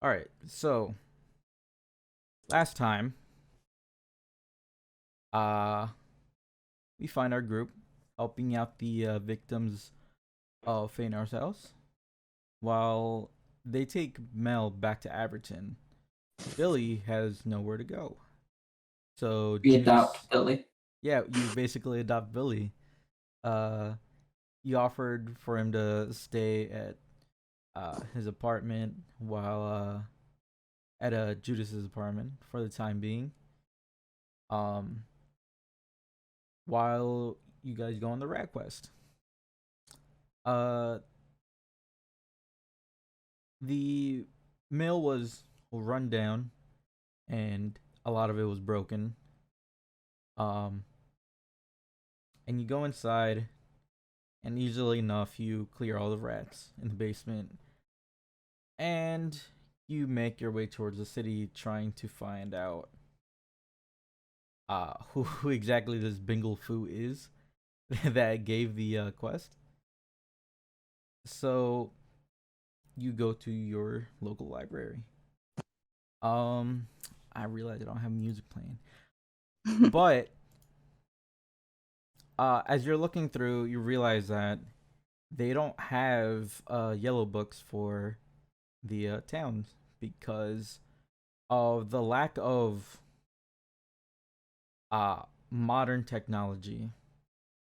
All right. So last time, uh, we find our group helping out the victims of Feanor's house, while they take Mel back to Aberton. Billy has nowhere to go. So We adopt Judas, Billy. yeah, you basically adopt Billy. Uh, you offered for him to stay at his apartment while at Judas's apartment for the time being. Um, while you guys go on the rat quest. Uh, the mill was run down and a lot of it was broken. Um, and you go inside, and easily enough, you clear all the rats in the basement, and you make your way towards the city, trying to find out who exactly this Bingle Fu is that gave the quest. So you go to your local library. Um, I realize I don't have music playing, but as you're looking through, you realize that they don't have yellow books for the towns because of the lack of uh modern technology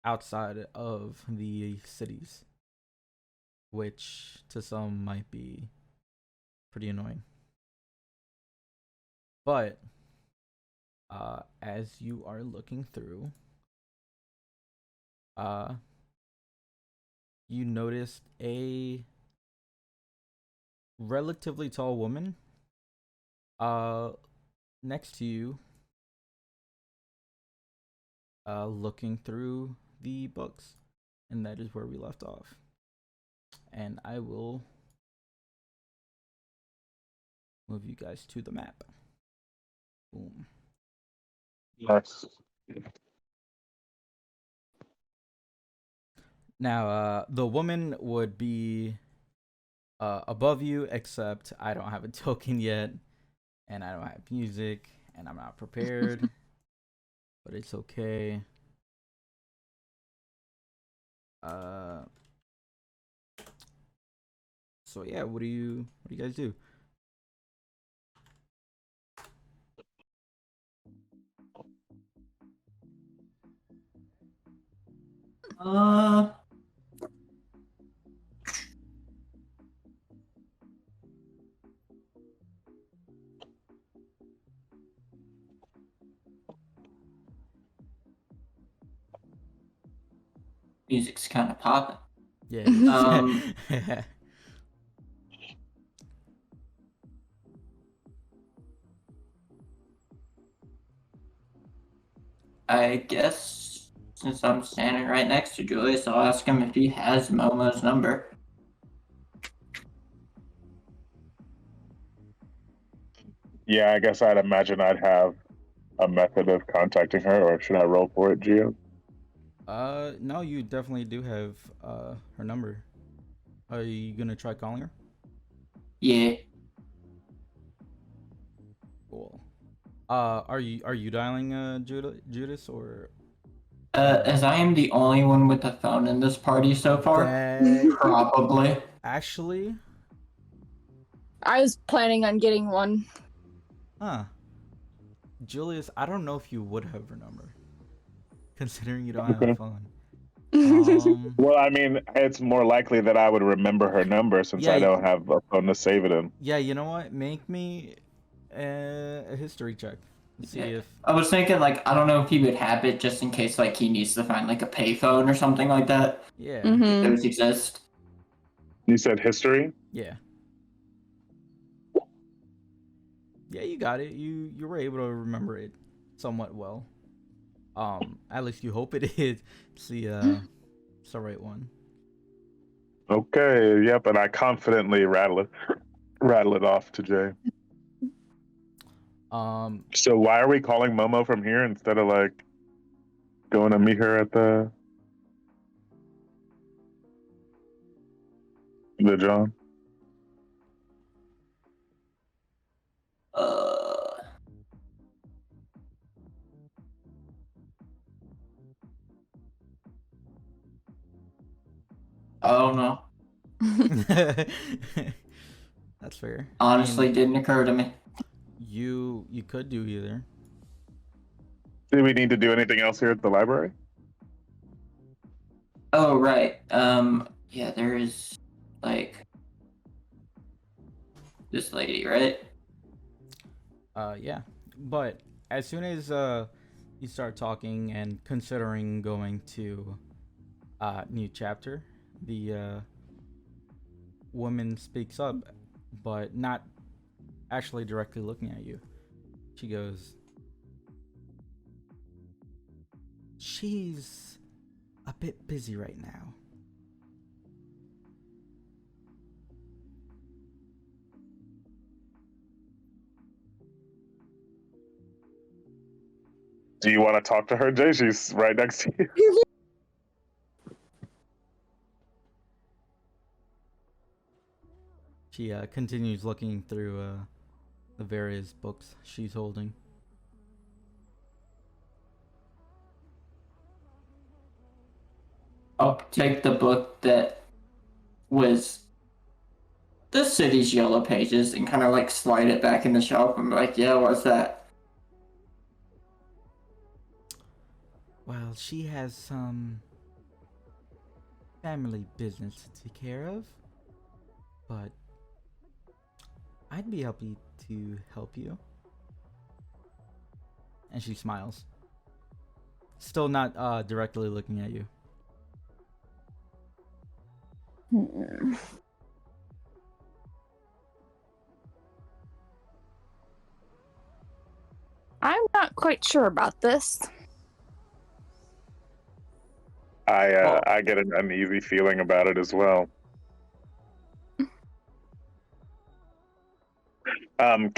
outside of the cities, which to some might be pretty annoying. But as you are looking through, uh, you noticed a relatively tall woman uh next to you looking through the books, and that is where we left off. And I will move you guys to the map. Boom. Yes. Now, the woman would be above you, except I don't have a token yet, and I don't have music, and I'm not prepared, but it's okay. Uh, so yeah, what do you guys do? Uh, music's kind of popping. Yeah, it is. I guess since I'm standing right next to Julius, I'll ask him if he has Momo's number. Yeah, I guess I'd imagine I'd have a method of contacting her, or should I roll for it, Gio? No, you definitely do have her number. Are you gonna try calling her? Yeah. Cool. Are you dialing Judas or As I am the only one with a phone in this party so far, that probably. actually? I was planning on getting one. Huh. Julius, I don't know if you would have her number, considering you don't have a Okay. phone. Um, Well, I mean, it's more likely that I would remember her number since I yeah, don't have a phone to save it in. yeah. You know what? Make me a history check. Let's see Yeah. if I was thinking, like, I don't know if he would have it just in case, like, he needs to find, like, a payphone or something like that. yeah, If Mm-hmm. those exist. You said history? yeah, yeah. You got it. You were able to remember it somewhat well. At least you hope it is. See, it's the right one. Okay, yep, and I confidently rattle it off to Jay. Um, So why are we calling Momo from here instead of like going to meet her at the John? don't know. That's fair. Honestly, didn't occur to me. You could do either. Do we need to do anything else here at the library? Oh, right. Yeah, there is, like, this lady, right? Yeah. But as soon as you start talking and considering going to new chapter, the woman speaks up, but not actually directly looking at you. She goes, "She's a bit busy right now." Do you want to talk to her, Jay? She's right next to you. She continues looking through the various books she's holding. I'll take the book that was the city's yellow pages and kind of like slide it back in the shelf and be like, yeah, what's that? Well, she has some family business to take care of, but I'd be happy to help you. And she smiles. Still not directly looking at you. I'm not quite sure about this. I get an uneasy feeling about it as well. Can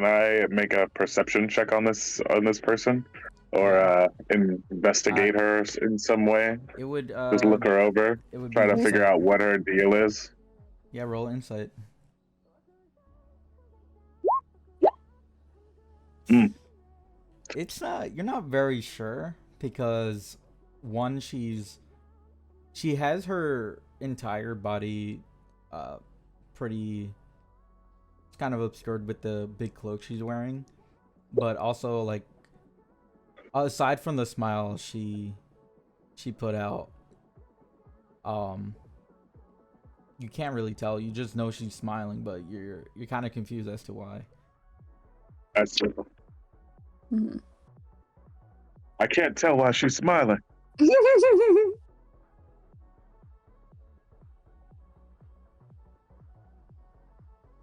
I make a perception check on this person, or investigate her in some way? It would Just look her over, it would try be to figure insight. out what her deal is. Yeah, roll insight. Mm. It's not, you're not very sure because one, she has her entire body pretty, it's kind of obscured with the big cloak she's wearing, but also like aside from the smile she put out, you can't really tell. You just know she's smiling, but you're kind of confused as to why. That's I can't tell why she's smiling.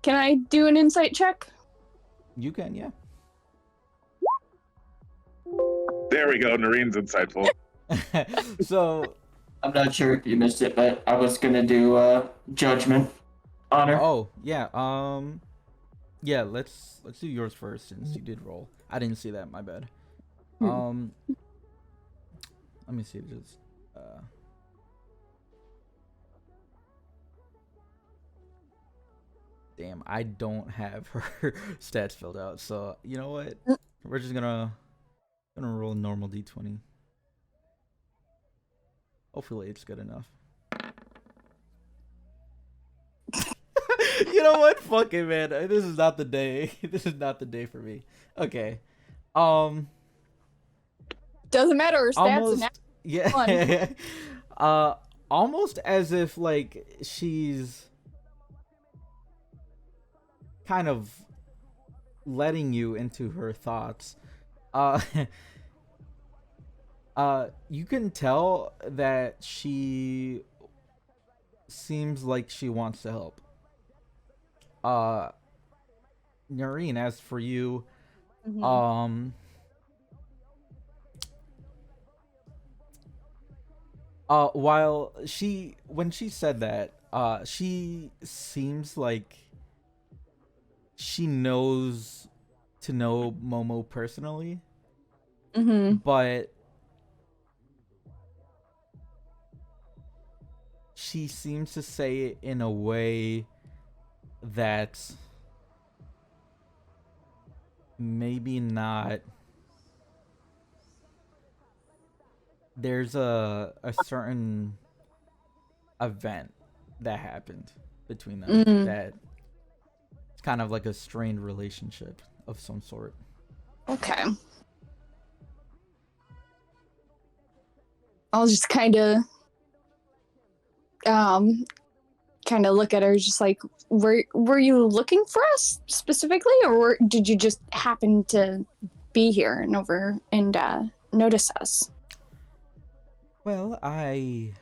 Can I do an insight check? You can, yeah. There we go. Noreen's insightful. So, I'm not sure if you missed it, but I was gonna do judgment on her. oh yeah, yeah. Let's do yours first since you did roll. I didn't see that. My bad. Let me see. Just damn, I don't have her stats filled out. So you know what? We're just gonna roll a normal d20. Hopefully, it's good enough. You know what? Fuck it, man. This is not the day. This is not the day for me. Okay. Doesn't matter. Her stats Almost. Yeah. Almost as if like she's kind of letting you into her thoughts. Uh, you can tell that she seems like she wants to help. Noreen, as for you, while when she said that, she seems like she knows to know Momo personally, but she seems to say it in a way that maybe not there's a certain event that happened between them Mm, that it's kind of like a strained relationship of some sort. okay. I'll just um kind of look at her, just like, were you looking for us specifically, or did you just happen to be here and over and notice us? Well, I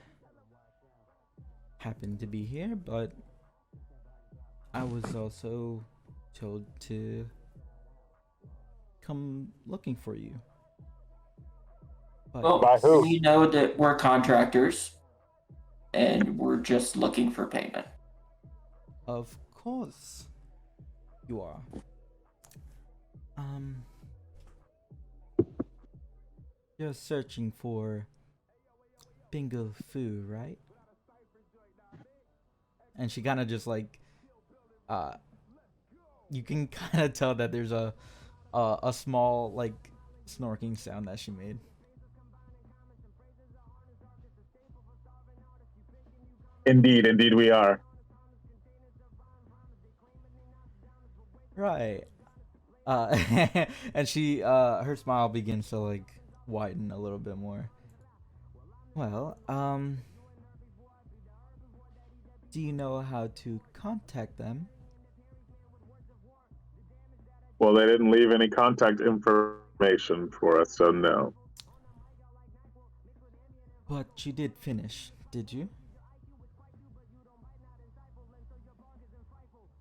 happened to be here, but I was also told to come looking for you. But Well, By it's who? you know that we're contractors and we're just looking for payment. of course you are. Um, you're searching for Bingo Fu, right? And she kind of just like, uh, you can kind of tell that there's a small like snorking sound that she made. Indeed, we are. Right. Uh, and she her smile begins to like widen a little bit more. Well, do you know how to contact them? Well, they didn't leave any contact information for us, so no. But you did finish, did you?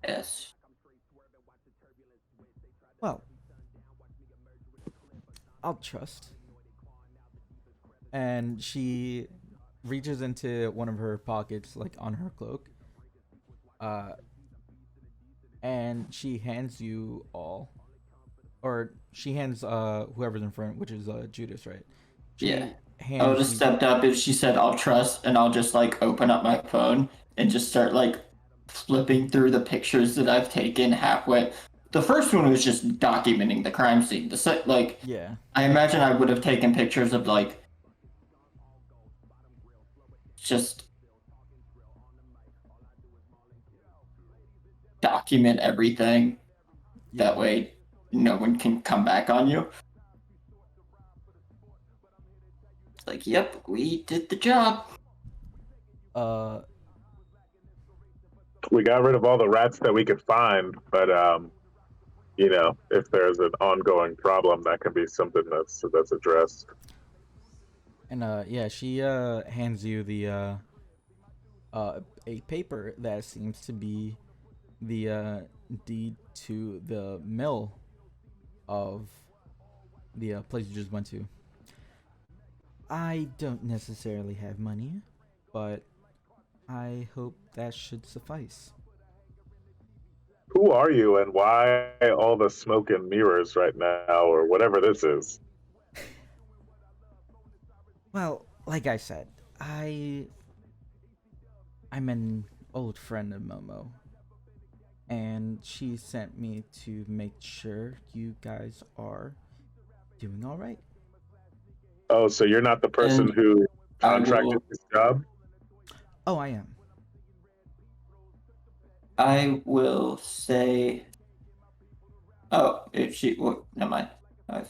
Yes. Well, I'll trust. And she reaches into one of her pockets, like on her cloak, uh, and she hands you all, or she hands whoever's in front, which is Judas, right? Yeah. She I would hands have you. stepped up if she said I'll trust, and I'll just like open up my phone and just start like flipping through the pictures that I've taken halfway. The first one was just documenting the crime scene. Like Yeah, I imagine I would have taken pictures of like just document everything. That yeah. way no one can come back on you. It's like, yep, we did the job. Uh, We got rid of all the rats that we could find, but if there's an ongoing problem, that can be something that's addressed. and yeah, she hands you the a paper that seems to be the deed to the mill of the place you just went to. I don't necessarily have money, but I hope that should suffice. Who are you, and why all the smoke and mirrors right now, or whatever this is? Well, like I said, I'm an old friend of Momo, and she sent me to make sure you guys are doing all right. Oh, so you're not the person And who I contracted will this job? Oh, I am. I will say, oh, if she, well, never mind. Uh,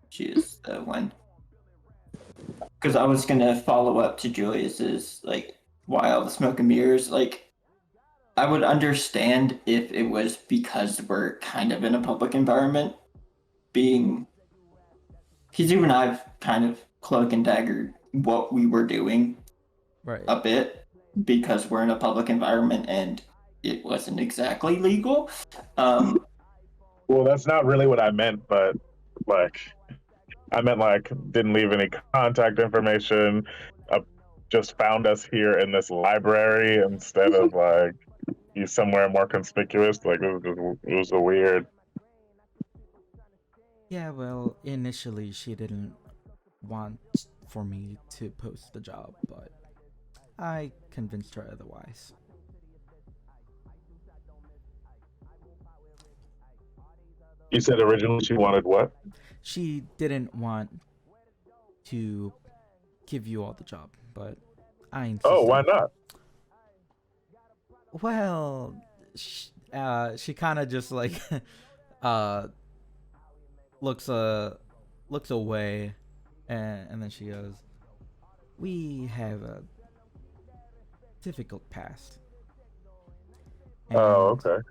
she is the one. Because I was gonna follow up to Julius's like, why all the smoke and mirrors? Like, I would understand if it was because we're kind of in a public environment, being because even I've kind of cloak and daggered what we were doing Right. a bit because we're in a public environment and it wasn't exactly legal. Um, Well, that's not really what I meant, but like, I meant like didn't leave any contact information. Uh, just found us here in this library instead of like you somewhere more conspicuous. Like it was a weird. Yeah, well, initially she didn't want for me to post the job, but I convinced her otherwise. You said originally she wanted what? She didn't want to give you all the job, but I insist. Oh, why not? Well, she kind of just like uh looks away, and then she goes, "We have a difficult past." Oh, And okay.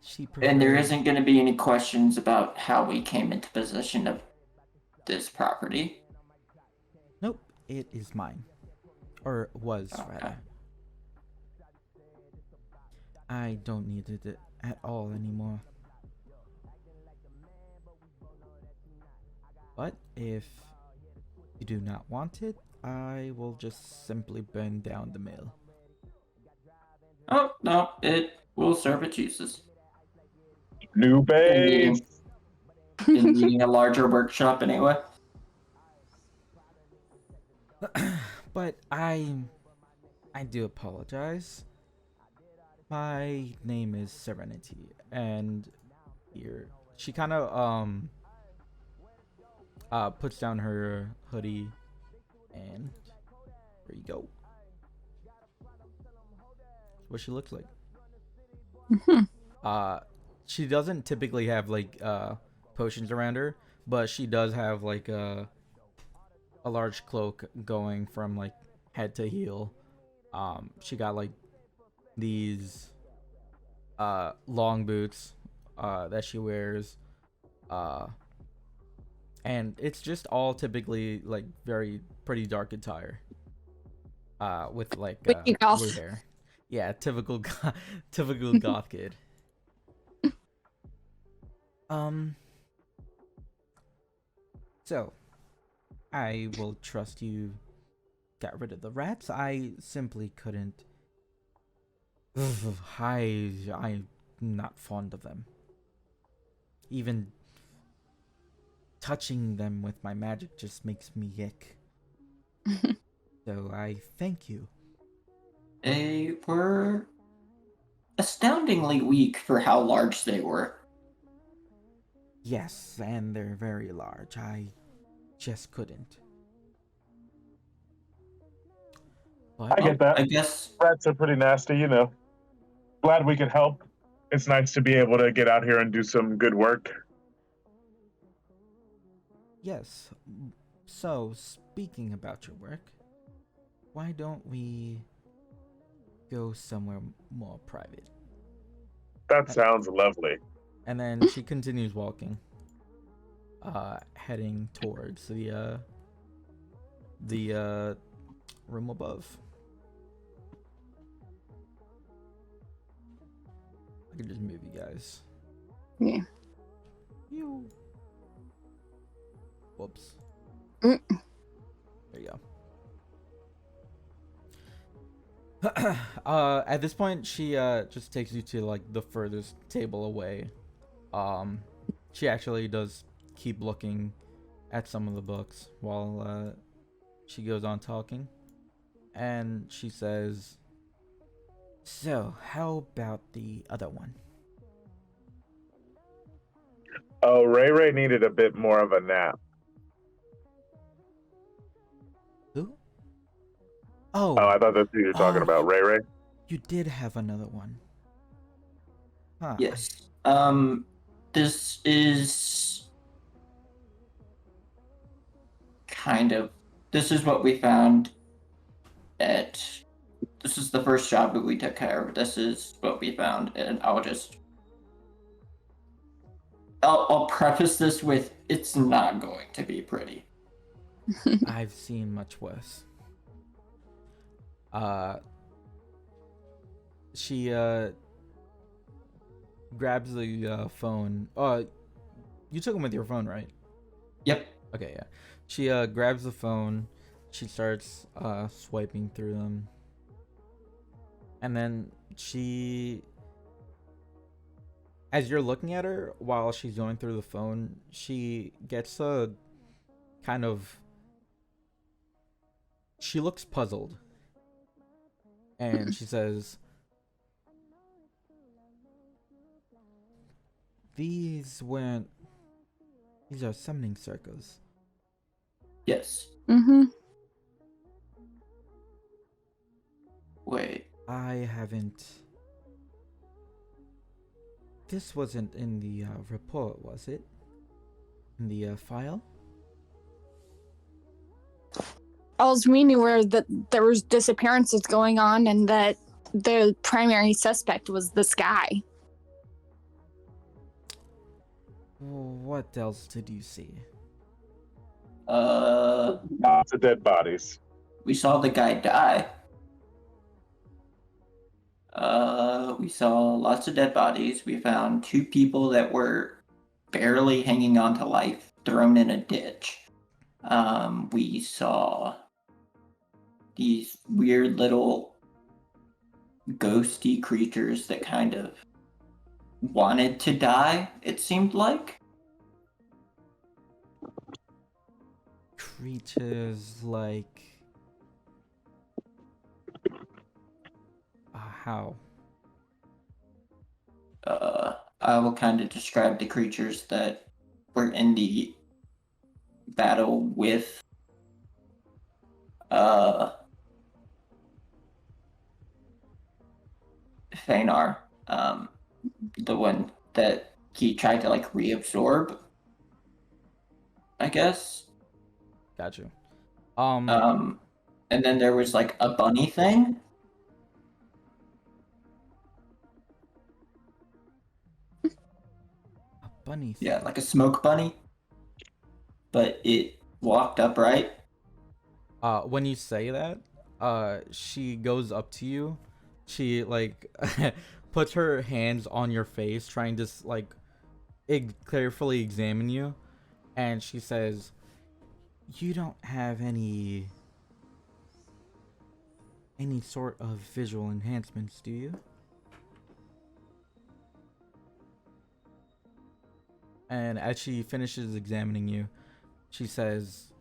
she And there prefers. isn't going to be any questions about how we came into possession of this property. Nope, it is mine, or was Okay. rather. I don't need it at all anymore. But if you do not want it, I will just simply burn down the mill. Oh, no, it will serve its uses. New Been base. needing, been needing a larger workshop anyway. But I do apologize. My name is Serenity, and here she kind of puts down her hoodie, and there you go. What she looks like. Mhm. She doesn't typically have like potions around her, but she does have like a large cloak going from like head to heel. She got like these long boots that she wears, uh and it's just all typically like very pretty dark attire with like Witchy blue goth. hair. Yeah, typical typical goth kid. um so I will trust you got rid of the rats. I simply couldn't. I'm not fond of them. Even touching them with my magic just makes me ick. So I thank you. They were astoundingly weak for how large they were. Yes, and they're very large. I just couldn't. But I get that. I guess Rats are pretty nasty, you know. Glad we could help. It's nice to be able to get out here and do some good work. yes. So, speaking about your work, why don't we go somewhere more private? That sounds lovely. And then she continues walking, heading towards the room above. I can just move you guys. Yeah. You. Whoops. Mm. There you go. At this point, she just takes you to like the furthest table away. She actually does keep looking at some of the books while she goes on talking, and she says, "So, how about the other one?" Oh, Ray Ray needed a bit more of a nap. Who? Oh, Oh, I thought that's who you were talking oh, about, Ray Ray. you did have another one. Huh. yes. This is this is what we found at. This is the first job that we took care of. This is what we found, and I'll preface this with it's not going to be pretty. I've seen much worse. Uh, she grabs the phone. You took him with your phone, right? Yep. Okay, yeah. She grabs the phone. She starts swiping through them, and then as you're looking at her while she's going through the phone, she gets a kind of. She looks puzzled, and she says, These are summoning circles. Yes. Mm-hmm. Wait. I haven't. This wasn't in the report, was it? In the file? All we knew were that there was disappearances going on and that the primary suspect was this guy. What else did you see? Lots of dead bodies. We saw the guy die. We saw lots of dead bodies. We found 2 people that were barely hanging on to life, thrown in a ditch. We saw these weird little ghosty creatures that kind of wanted to die, it seemed like. Creatures like. How? I will kind of describe the creatures that were in the battle with Fenar, the one that he tried to like reabsorb, I guess. Got you. And then there was like a bunny thing. A bunny thing. Yeah, like a smoke bunny. But it walked upright. When you say that, she goes up to you. She like puts her hands on your face, trying to like carefully examine you, and she says, "You don't have any sort of visual enhancements, do you?" And as she finishes examining you, she says,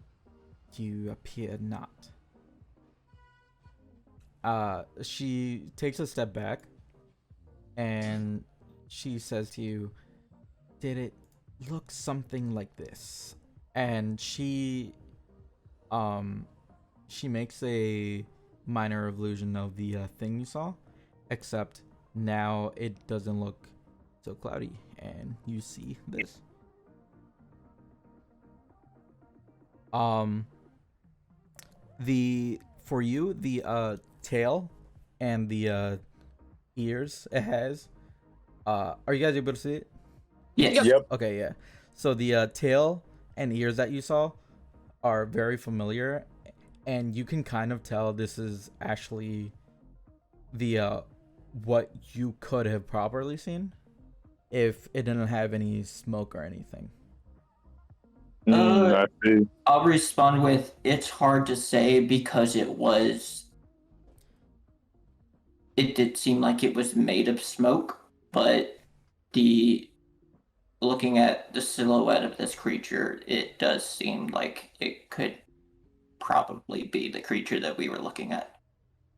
"You appear not." She takes a step back and she says to you, "Did it look something like this?" And she makes a minor illusion of the thing you saw, except now it doesn't look so cloudy and you see this. The for you the tail and the ears it has, are you guys able to see it? Yes. Yep. Okay, yeah. So the tail and ears that you saw are very familiar, and you can kind of tell this is actually the what you could have properly seen if it didn't have any smoke or anything. Uh, I see. I'll respond with it's hard to say because it did seem like it was made of smoke, but the looking at the silhouette of this creature, it does seem like it could probably be the creature that we were looking at.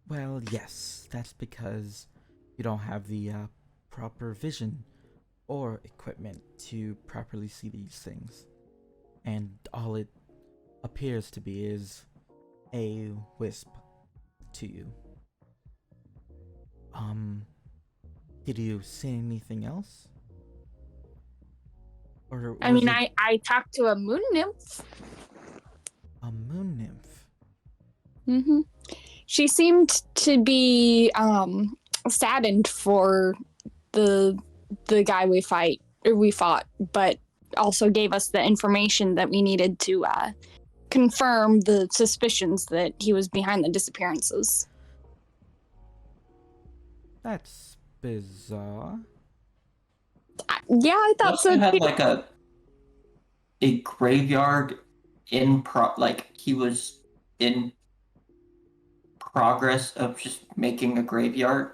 Well, yes, that's because you don't have the proper vision or equipment to properly see these things, and all it appears to be is a wisp to you. Did you see anything else? Or I was mean, it I talked to a moon nymph. a moon nymph? Mm-hmm. She seemed to be saddened for the guy we fought, but also gave us the information that we needed to confirm the suspicions that he was behind the disappearances. That's bizarre. Yeah, I We thought also so had too. like a graveyard like he was in progress of just making a graveyard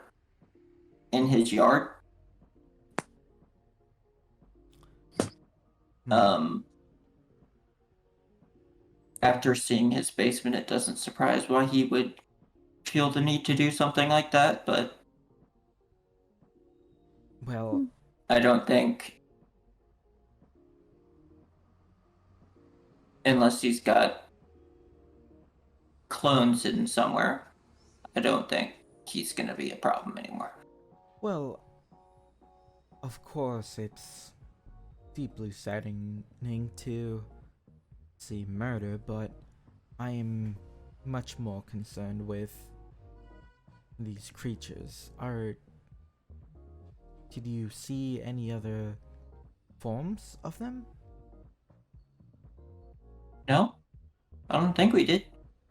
in his yard. Um, After seeing his basement, it doesn't surprise why he would feel the need to do something like that, but Well, I don't think unless he's got clones hidden somewhere, I don't think he's gonna be a problem anymore. Well, of course, it's deeply saddening to see murder, but I am much more concerned with these creatures. Did you see any other forms of them? No, I don't think we did.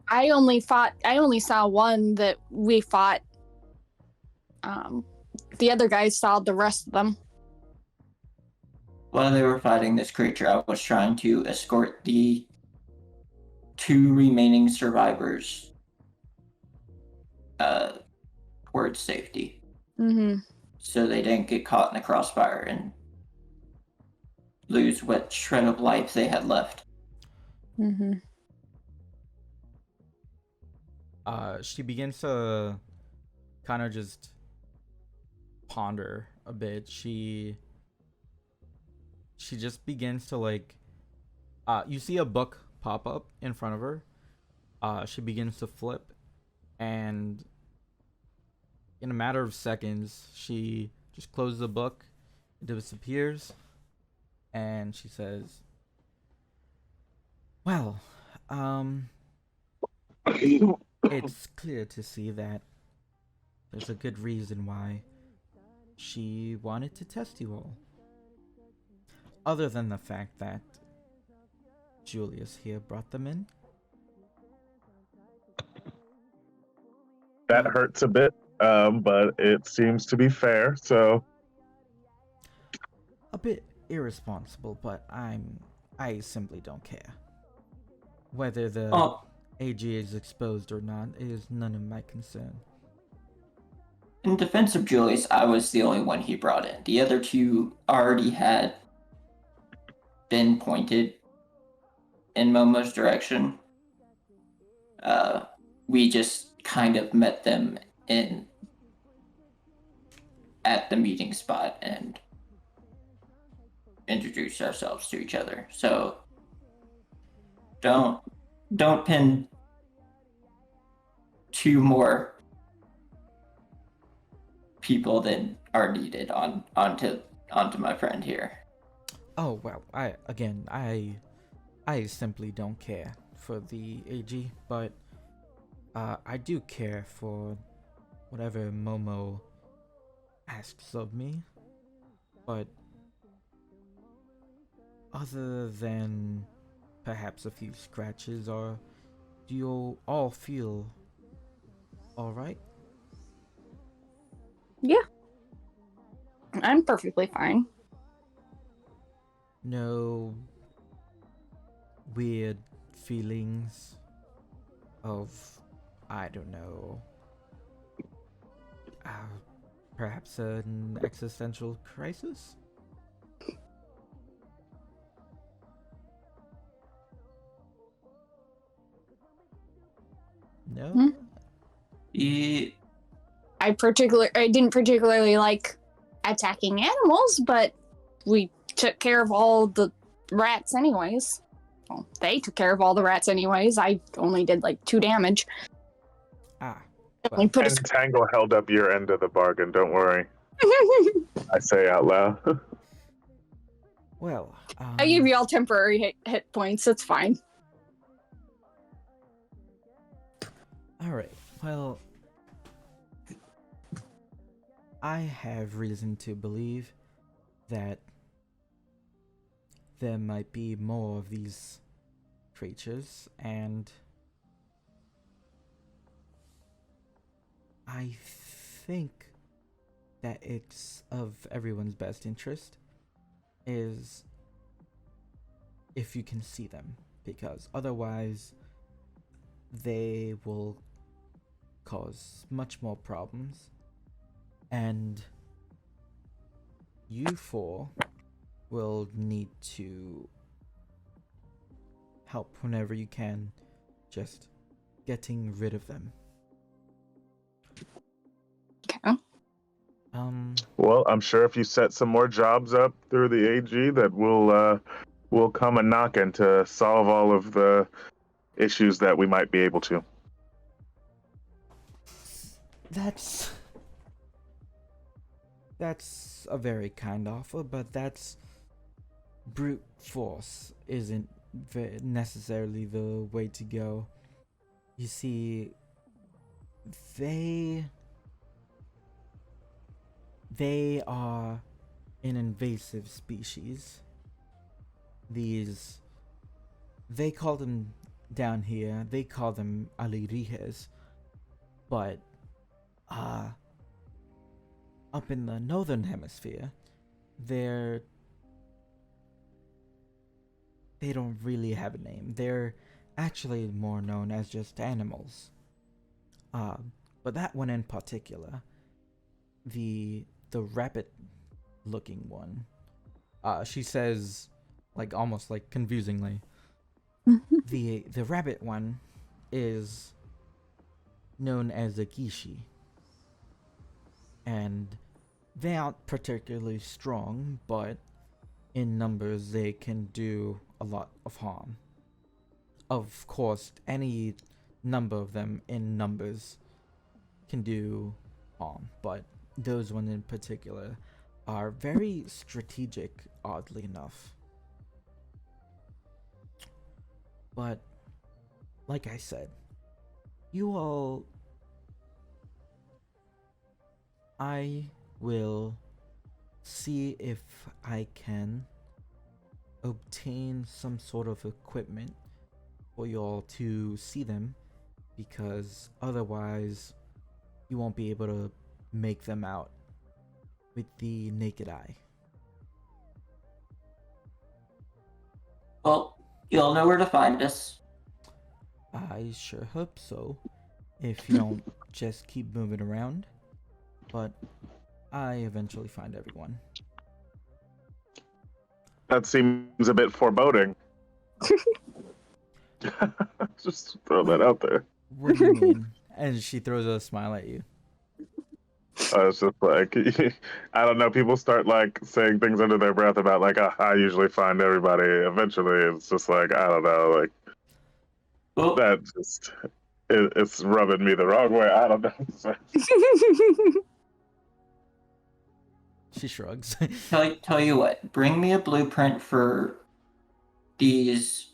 I only saw one that we fought. The other guys saw the rest of them. While they were fighting this creature, I was trying to escort the 2 remaining survivors towards safety. Mm-hmm. So they didn't get caught in the crossfire and lose what shred of life they had left. Mm-hmm. She begins to kind of just ponder a bit. She just begins to like you see a book pop up in front of her. She begins to flip, and in a matter of seconds she just closes the book, it disappears, and she says, well, it's clear to see that there's a good reason why she wanted to test you all. Other than the fact that Julius here brought them in. That hurts a bit, but it seems to be fair, so... A bit irresponsible, but I simply don't care. Whether the AG is exposed or not is none of my concern. In defense of Julius, I was the only one he brought in. The other 2 already had been pointed in Momo's direction. We just kind of met them at the meeting spot and introduced ourselves to each other. So don't pin 2 more people than are needed onto my friend here. Oh well, I simply don't care for the AG, but I do care for whatever Momo asks of me. But other than perhaps a few scratches, do you all feel alright? Yeah. I'm perfectly fine. No weird feelings of, I don't know, perhaps an existential crisis? No? Hmm? I didn't particularly like attacking animals, but we took care of all the rats anyways. Well, they took care of all the rats anyways. I only did like 2 damage. Well, And Tangle held up your end of the bargain, don't worry. I say out loud. Well, I gave you all temporary hit points. It's fine. Alright, well, I have reason to believe that there might be more of these creatures, and I think that it's of everyone's best interest is if you can see them, because otherwise they will cause much more problems, and you 4 will need to help whenever you can, just getting rid of them. Okay. Well, I'm sure if you set some more jobs up through the AG, that we'll come a knocking to solve all of the issues that we might be able to. That's a very kind offer, but that's brute force isn't necessarily the way to go. You see, they are an invasive species. They call them down here, they call them alirijes, but up in the northern hemisphere, they don't really have a name. They're actually more known as just animals. But that one in particular, the rabbit looking one, she says, like almost like confusingly, the rabbit one is known as a gishi, and they aren't particularly strong, but in numbers they can do a lot of harm. Of course, any number of them in numbers can do harm, but those ones in particular are very strategic, oddly enough. But, like I said, you all... I will see if I can obtain some sort of equipment for y'all to see them, because otherwise you won't be able to make them out with the naked eye. Well, you'll know where to find us. I sure hope so, if you don't just keep moving around. But I eventually find everyone. That seems a bit foreboding. Just throw that out there. What do you mean? And she throws a smile at you. I was just like, I don't know. People start like saying things under their breath about like, I usually find everybody. Eventually, it's just like, I don't know, like Well, that just it's rubbing me the wrong way. I don't know. She shrugs. tell you what, bring me a blueprint for these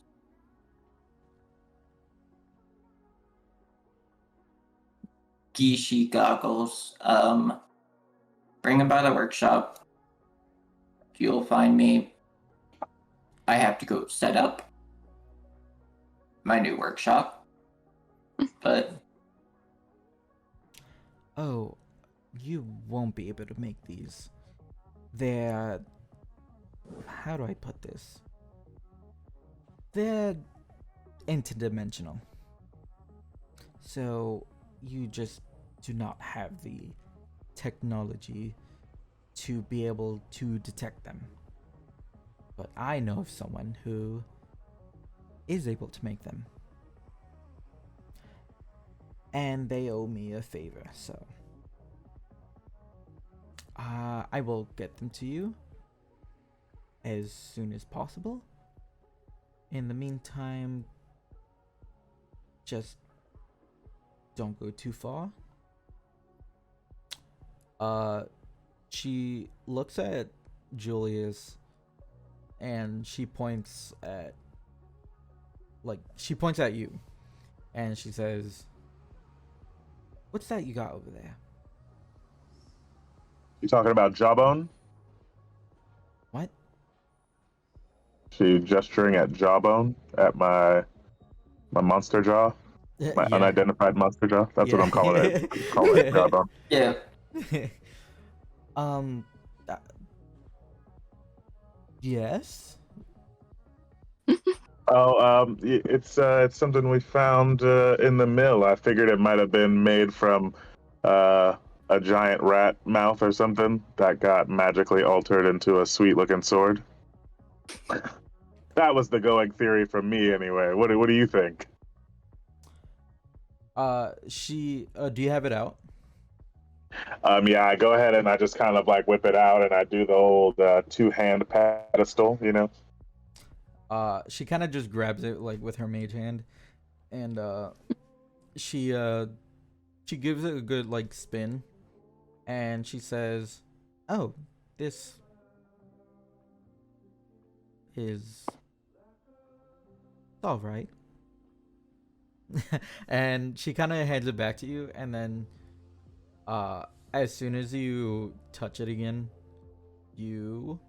Gishi goggles. Bring them by the workshop. You'll find me. I have to go set up my new workshop. But Oh, you won't be able to make these. They're... How do I put this? They're interdimensional. So you just do not have the technology to be able to detect them. But I know of someone who is able to make them. And they owe me a favor, so I will get them to you as soon as possible. In the meantime, just don't go too far. She looks at Julius and she points at you and she says, "What's that you got over there?" You talking about Jawbone? What? She gesturing at Jawbone, at my monster jaw, my Yeah. unidentified monster jaw. That's what I'm calling it. I'm calling it Jawbone. yeah, um yes. Oh, it's something we found in the mill. I figured it might have been made from a giant rat mouth or something that got magically altered into a sweet-looking sword. That was the going theory from me, anyway. What do you think? Do you have it out? Yeah, I go ahead and I just kind of like whip it out and I do the old two-hand pedestal, you know. She kind of just grabs it like with her mage hand, and she she gives it a good like spin, and she says, "Oh, this is all right." And she kind of hands it back to you, and then as soon as you touch it again, you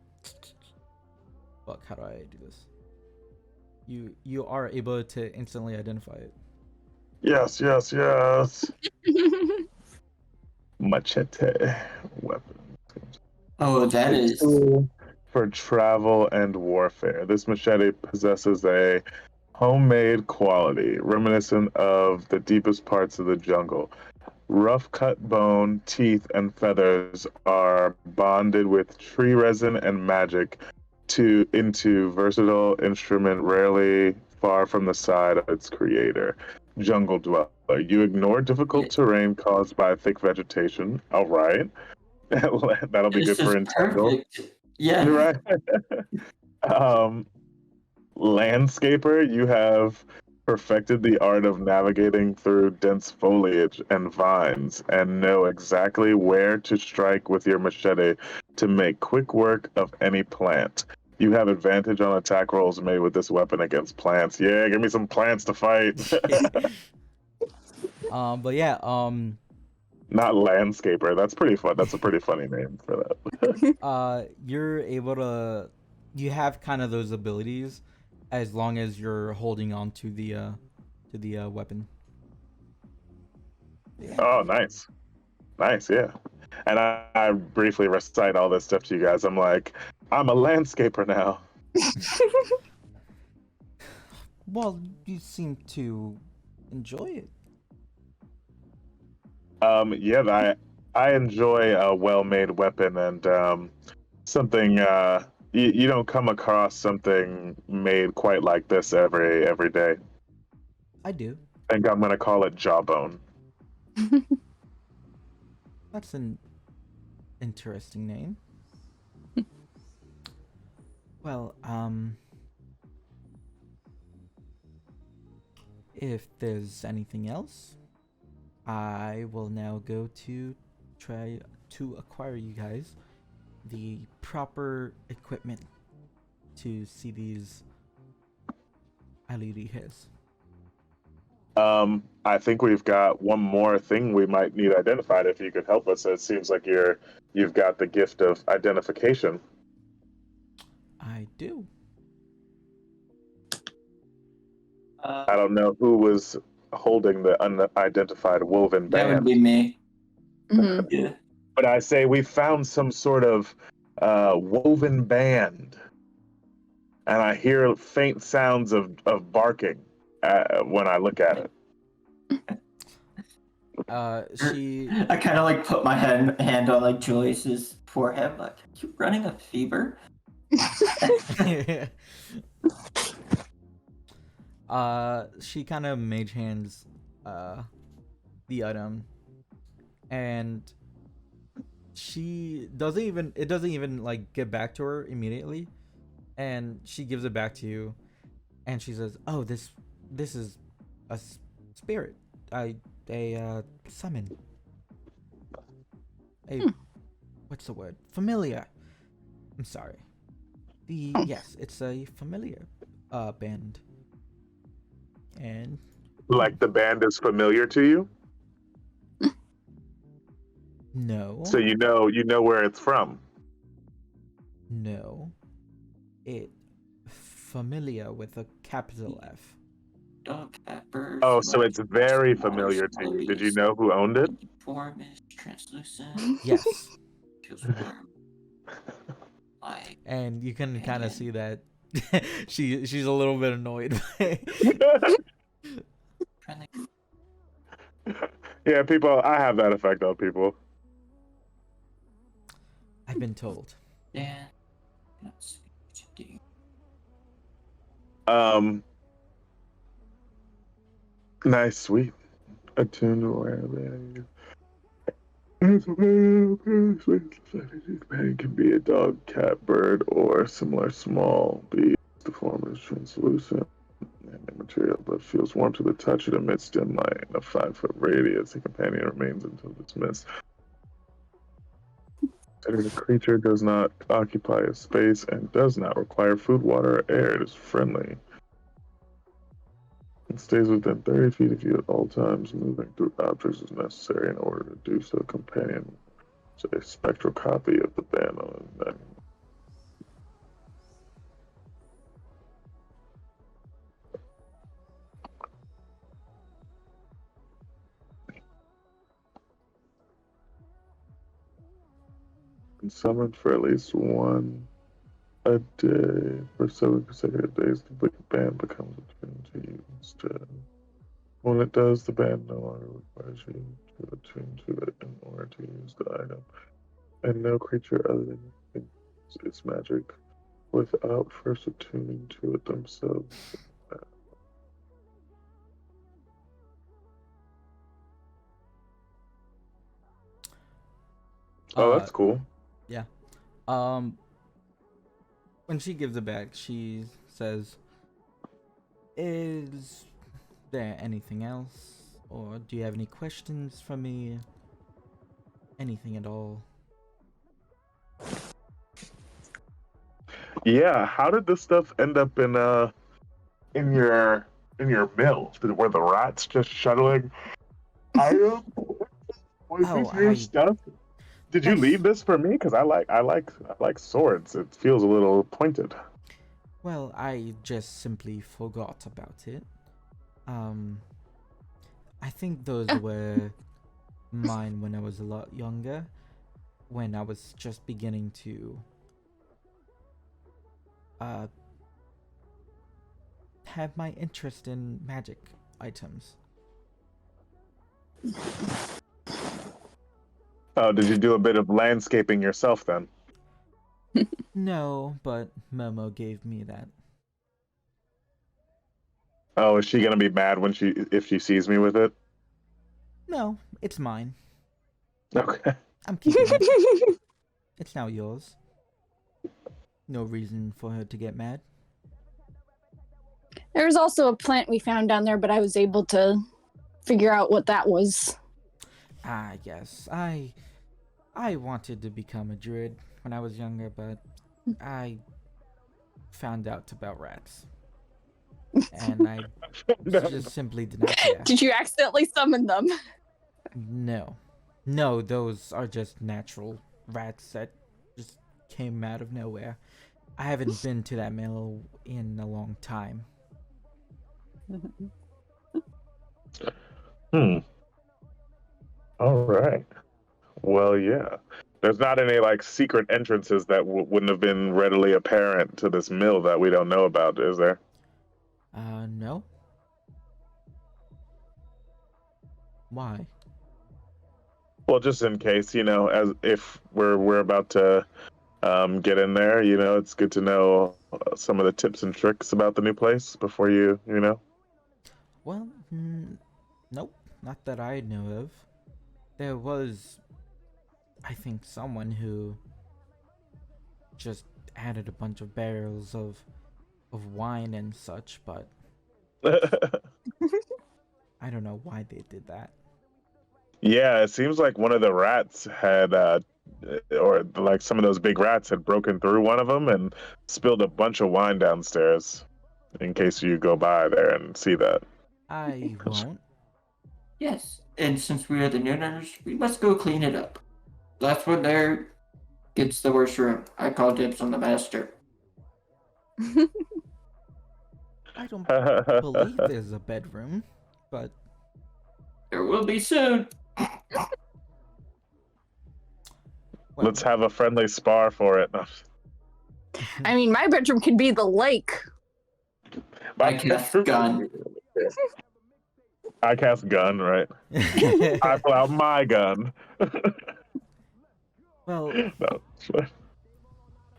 fuck, how do I do this? You are able to instantly identify it. Yes, yes, yes. Machete weapon. Oh, that A is. tool for travel and warfare. This machete possesses a homemade quality, reminiscent of the deepest parts of the jungle. Rough cut bone, teeth, and feathers are bonded with tree resin and magic into versatile instrument rarely far from the side of its creator. Jungle dweller. You ignore difficult terrain caused by thick vegetation. All right. That'll be This good for is Entangle. perfect. Yeah. Right. um, Landscaper, you have perfected the art of navigating through dense foliage and vines and know exactly where to strike with your machete to make quick work of any plant. You have advantage on attack rolls made with this weapon against plants. Yeah, give me some plants to fight. But yeah, Not landscaper. That's pretty fun. That's a pretty funny name for that. you're able to, you have kind of those abilities as long as you're holding on to the weapon. Yeah. Oh, nice. Nice, yeah. And I briefly recite all this stuff to you guys. I'm like, I'm a landscaper now. Well, you seem to enjoy it. Yeah, I enjoy a well-made weapon and something you don't come across something made quite like this every day. I do. I think I'm gonna call it Jawbone. That's an interesting name. Well, if there's anything else, I will now go to try to acquire you guys the proper equipment to see these Aliri hairs. I think we've got one more thing we might need identified. If you could help us, it seems like you've got the gift of identification. I do. I don't know who was holding the unidentified woven That would band, be me. Mhm. Yeah. but I say we found some sort of woven band, and I hear faint sounds of barking when I look at it. She I kind of like put my hand on like Joyce's forehead, like, are you running a fever? she kind of mage hands the item, and she doesn't even, it doesn't even like get back to her immediately, and she gives it back to you, and she says, "Oh, this is a spirit, a summon, a what's the word, familiar, I'm sorry, yes, it's a familiar band." And Like the band is familiar to you, no, so you know where it's from. no, it familiar with a capital F. Dog cat bird. Oh, so it's very familiar to you. Did you know who owned it? Form is translucent. Yes. Feels warm. Like And you can kind of see that she's a little bit annoyed by trying to Yeah, people. I have that effect on people. I've been told. Dan. Let's see. Nice, sweet. Attuned to where companion can be a dog, cat, bird, or similar small beast. The form is translucent. and material that feels warm to the touch. It emits dim light in a 5-foot radius. The companion remains until dismissed. The creature does not occupy a space and does not require food, water, or air. It is friendly. It stays within 30 feet of you at all times. Moving through objects is necessary in order to do so. Companion is a spectral copy of the band on his neck. And summoned for at least one a day. For 7 consecutive days, the band becomes attuned to you instead. When it does, the band no longer requires you to attune to it in order to use the item. And no creature other than you can use its magic without first attuning to it themselves. Oh, that's cool. Yeah. When she gives it back, she says, "Is there anything else? Or do you have any questions for me? Anything at all?" Yeah, how did this stuff end up in your mill? Were the rats just shuttling items? Was Oh, this your stuff? Did you leave this for me? Because I like swords. It feels a little pointed. Well, I just simply forgot about it. I think those were mine when I was a lot younger, when I was just beginning to have my interest in magic items. Oh, did you do a bit of landscaping yourself then? No, but Momo gave me that. Oh, is she gonna be mad when if she sees me with it? No, it's mine. Okay. I'm keeping it. It's now yours. No reason for her to get mad. There was also a plant we found down there, but I was able to figure out what that was. Yes. I wanted to become a druid when I was younger, but I found out about rats. And I just simply did not care. Did you accidentally summon them? No. No, those are just natural rats that just came out of nowhere. I haven't been to that mill in a long time. All right. Well, yeah. There's not any like secret entrances that wouldn't have been readily apparent to this mill that we don't know about, is there? No. Why? Well, just in case, as if we're about to get in there, it's good to know some of the tips and tricks about the new place before you. Well, nope. Not that I know of. There was, I think, someone who just added a bunch of barrels of wine and such, but I don't know why they did that. Yeah, it seems like one of the rats had, or like some of those big rats had broken through one of them and spilled a bunch of wine downstairs. In case you go by there and see that. I won't. Yes, and since we are the nooners, we must go clean it up. That's what there gets the worst room. I call dibs on the master. I don't believe there's a bedroom, but There will be soon. well, Let's have a friendly spar for it. I mean, my bedroom could be the lake. I cast gun. I cast gun, right? I pull out my gun. well, No,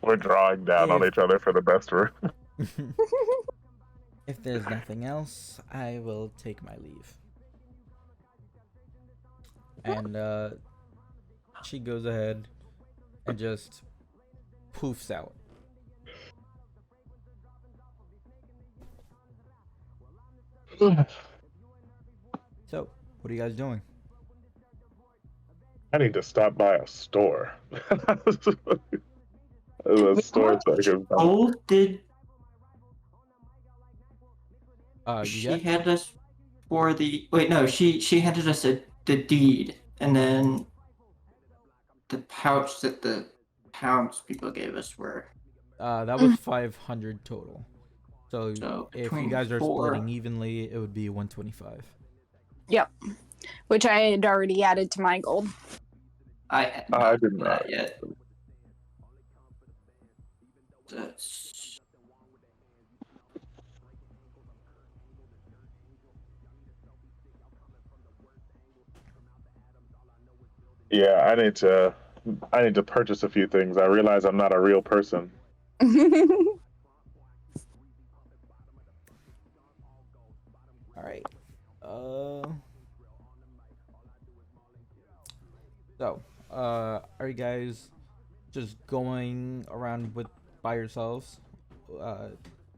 we're drawing down on each other for the best room. if there's nothing else, I will take my leave. And she goes ahead and just poofs out. So, what are you guys doing? I need to stop by a store. A How store so I much can. gold did You she get? hand us for the? Wait, no, she handed us the deed, and then the pouch that the townspeople gave us were That was 500 total. So so if you between guys are four. splitting evenly, it would be 125. Yep. Which I had already added to my gold. I had I not did done not. that yet. That's Yeah, I need to purchase a few things. I realize I'm not a real person. All right. So, are you guys just going around with by yourselves, uh,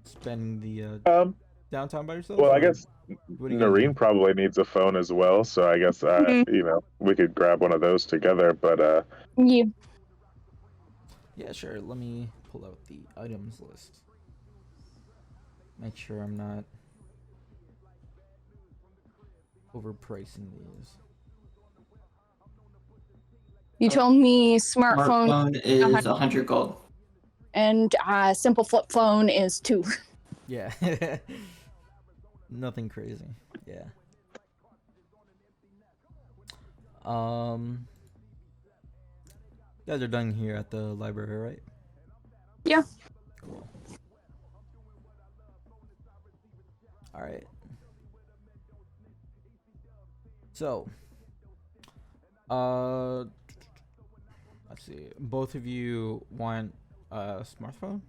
spending the Um, downtown by yourselves, well, I or guess what are you guys Noreen doing? probably needs a phone as well, so I guess we could grab one of those together. But Yeah. Yeah, sure. Let me pull out the items list. Make sure I'm not overpricing these. You told me smartphone smartphone is 100 gold. and simple flip phone is 2. Yeah. Nothing crazy. Yeah. You guys are done here at the library, right? Yeah. Cool. All right. So, uh, let's see. Both of you want a smartphone?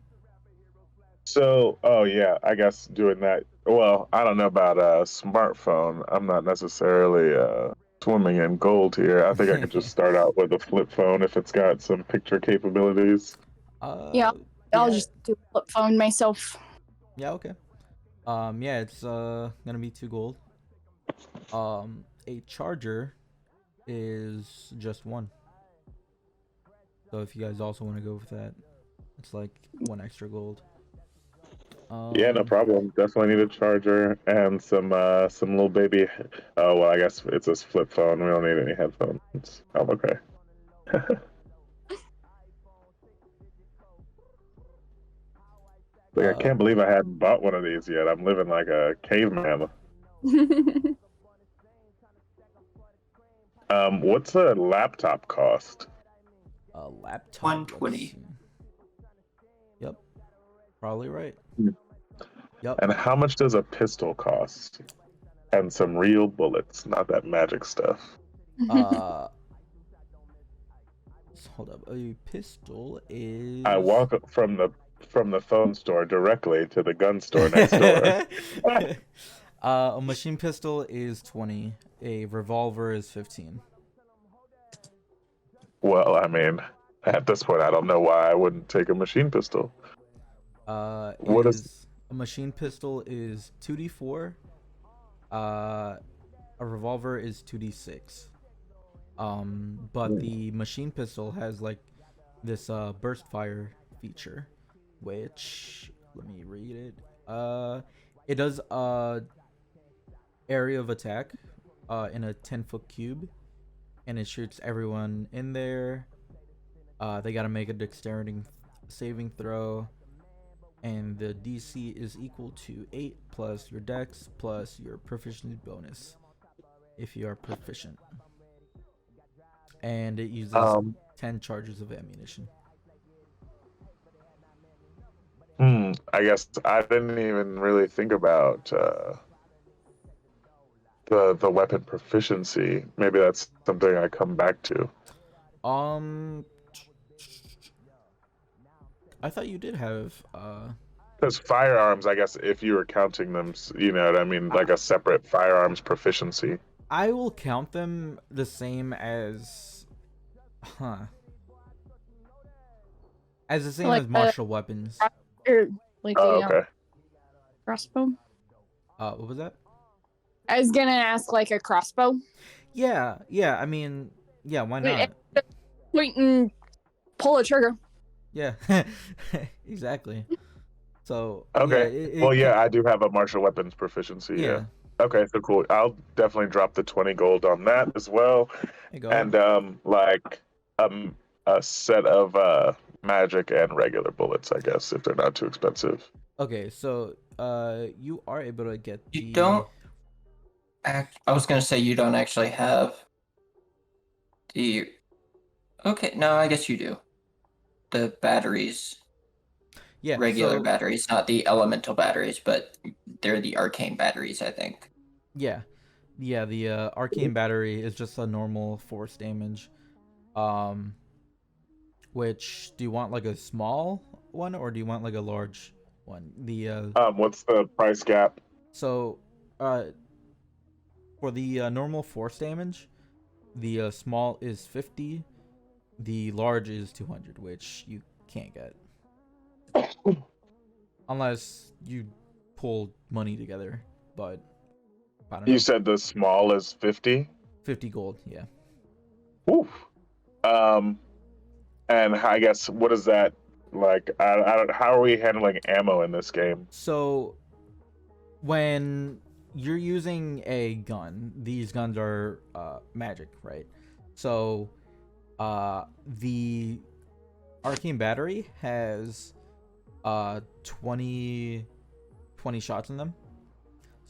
oh yeah, I guess doing that. Well, I don't know about a smartphone. I'm not necessarily swimming in gold here. I think I could just start out with a flip phone if it's got some picture capabilities. Yeah. I'll Yeah, just do flip phone myself. yeah, okay. Yeah, it's gonna be 2 gold. A charger is just 1. So if you guys also want to go with that, it's like 1 extra gold. Yeah, no Um, problem. Definitely need a charger and some little baby. Oh well, I guess it's a flip phone. We don't need any headphones. Oh, okay. Like I uh, can't believe I hadn't bought one of these yet. I'm living like a caveman. What's a laptop cost? a laptop. Let's 120. see. Yep, probably right. Hmm. Yep. And how much does a pistol cost? And some real bullets, not that magic stuff. Uh, Hold up. A pistol I is. walk from the phone store directly to the gun store next door. A machine pistol is 20. A revolver is 15. Well, I mean, at this point, I don't know why I wouldn't take a machine pistol. What is Is a machine pistol is 2d4. A revolver is 2d6. But the machine pistol has like this burst fire feature, which let me read it. It does area of attack in a 10-foot cube, and it shoots everyone in there. They gotta make a dexterity saving throw, and the DC is equal to 8 plus your dex plus your proficiency bonus if you are proficient. And it uses um 10 charges of ammunition. I guess I didn't even really think about the weapon proficiency. Maybe that's something I come back to. Um, I thought you did have Because firearms, I guess, if you were counting them, you know what I mean, like a separate firearms proficiency. I will count them the same as the same like as a martial weapons. or like Oh, a okay. crossbow. What was that? I was gonna ask like a crossbow. Yeah, I mean, yeah, why Wait, not? point and pull a trigger. Yeah, exactly. So yeah, Okay. Well, it can. yeah, I do have a martial weapons proficiency. Yeah. Yeah, Okay, so cool. I'll definitely drop the 20 gold on that as well, there you go. and like a set of magic and regular bullets, I guess, if they're not too expensive. Okay, so you are able to get You the. don't I was gonna say you don't actually have the. Okay, no, I guess you do. The batteries, Yeah, regular so batteries, not the elemental batteries, but they're the arcane batteries, I think. yeah, the arcane battery is just a normal force damage. Um, which do you want like a small one or do you want like a large one? What's the price gap? So uh for the normal force damage, the small is 50, the large is 200, which you can't get unless you pull money together. But I don't You know. said the small is 50. 50 gold, yeah. Woof. Um, and I guess what is that like? I don't. How are we handling ammo in this game? So when you're using a gun, these guns are magic, right? So the arcane battery has 20 shots in them.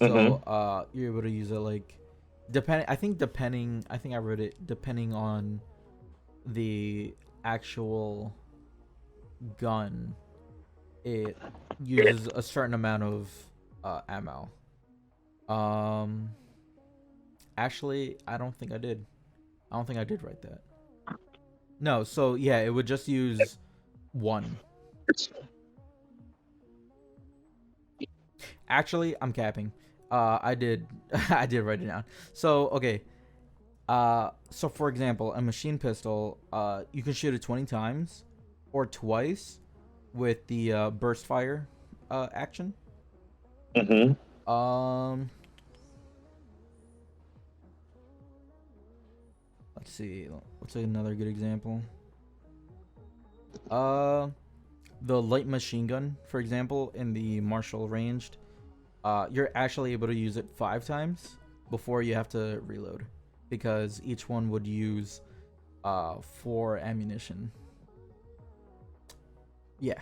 So Mm-hmm. you're able to use it like depending I think I wrote it depending on the actual gun, it uses a certain amount of ammo. Um Actually, I don't think I did. I don't think I did write that. No, so yeah, it would just use one. Actually, I'm capping. I did I did write it down. So, okay. So for example, a machine pistol, you can shoot it 20 times or twice with the burst fire action. Mm-hmm. Um let's see. What's another good example? Uh the light machine gun, for example, in the martial ranged, you're actually able to use it 5 times before you have to reload, because each one would use 4 ammunition. Yeah,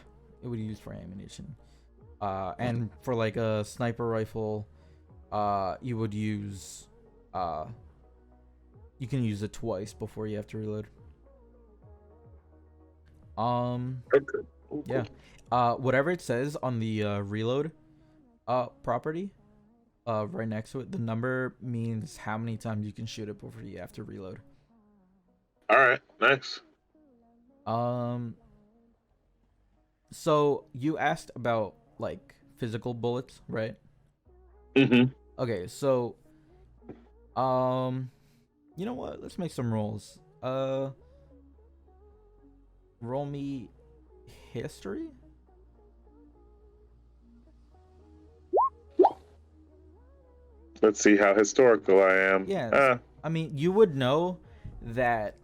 it would use 4 ammunition. And for like a sniper rifle, you would use uh, you can use it twice before you have to reload. Um, yeah. Whatever it says on the reload property, right next to it, the number means how many times you can shoot it before you have to reload. All right. Nice. Um, so you asked about like physical bullets, right? Mm-hmm. Okay, so um, you know what? Let's make some rolls. Roll me history. Let's see how historical I am. Yeah, I mean, you would know that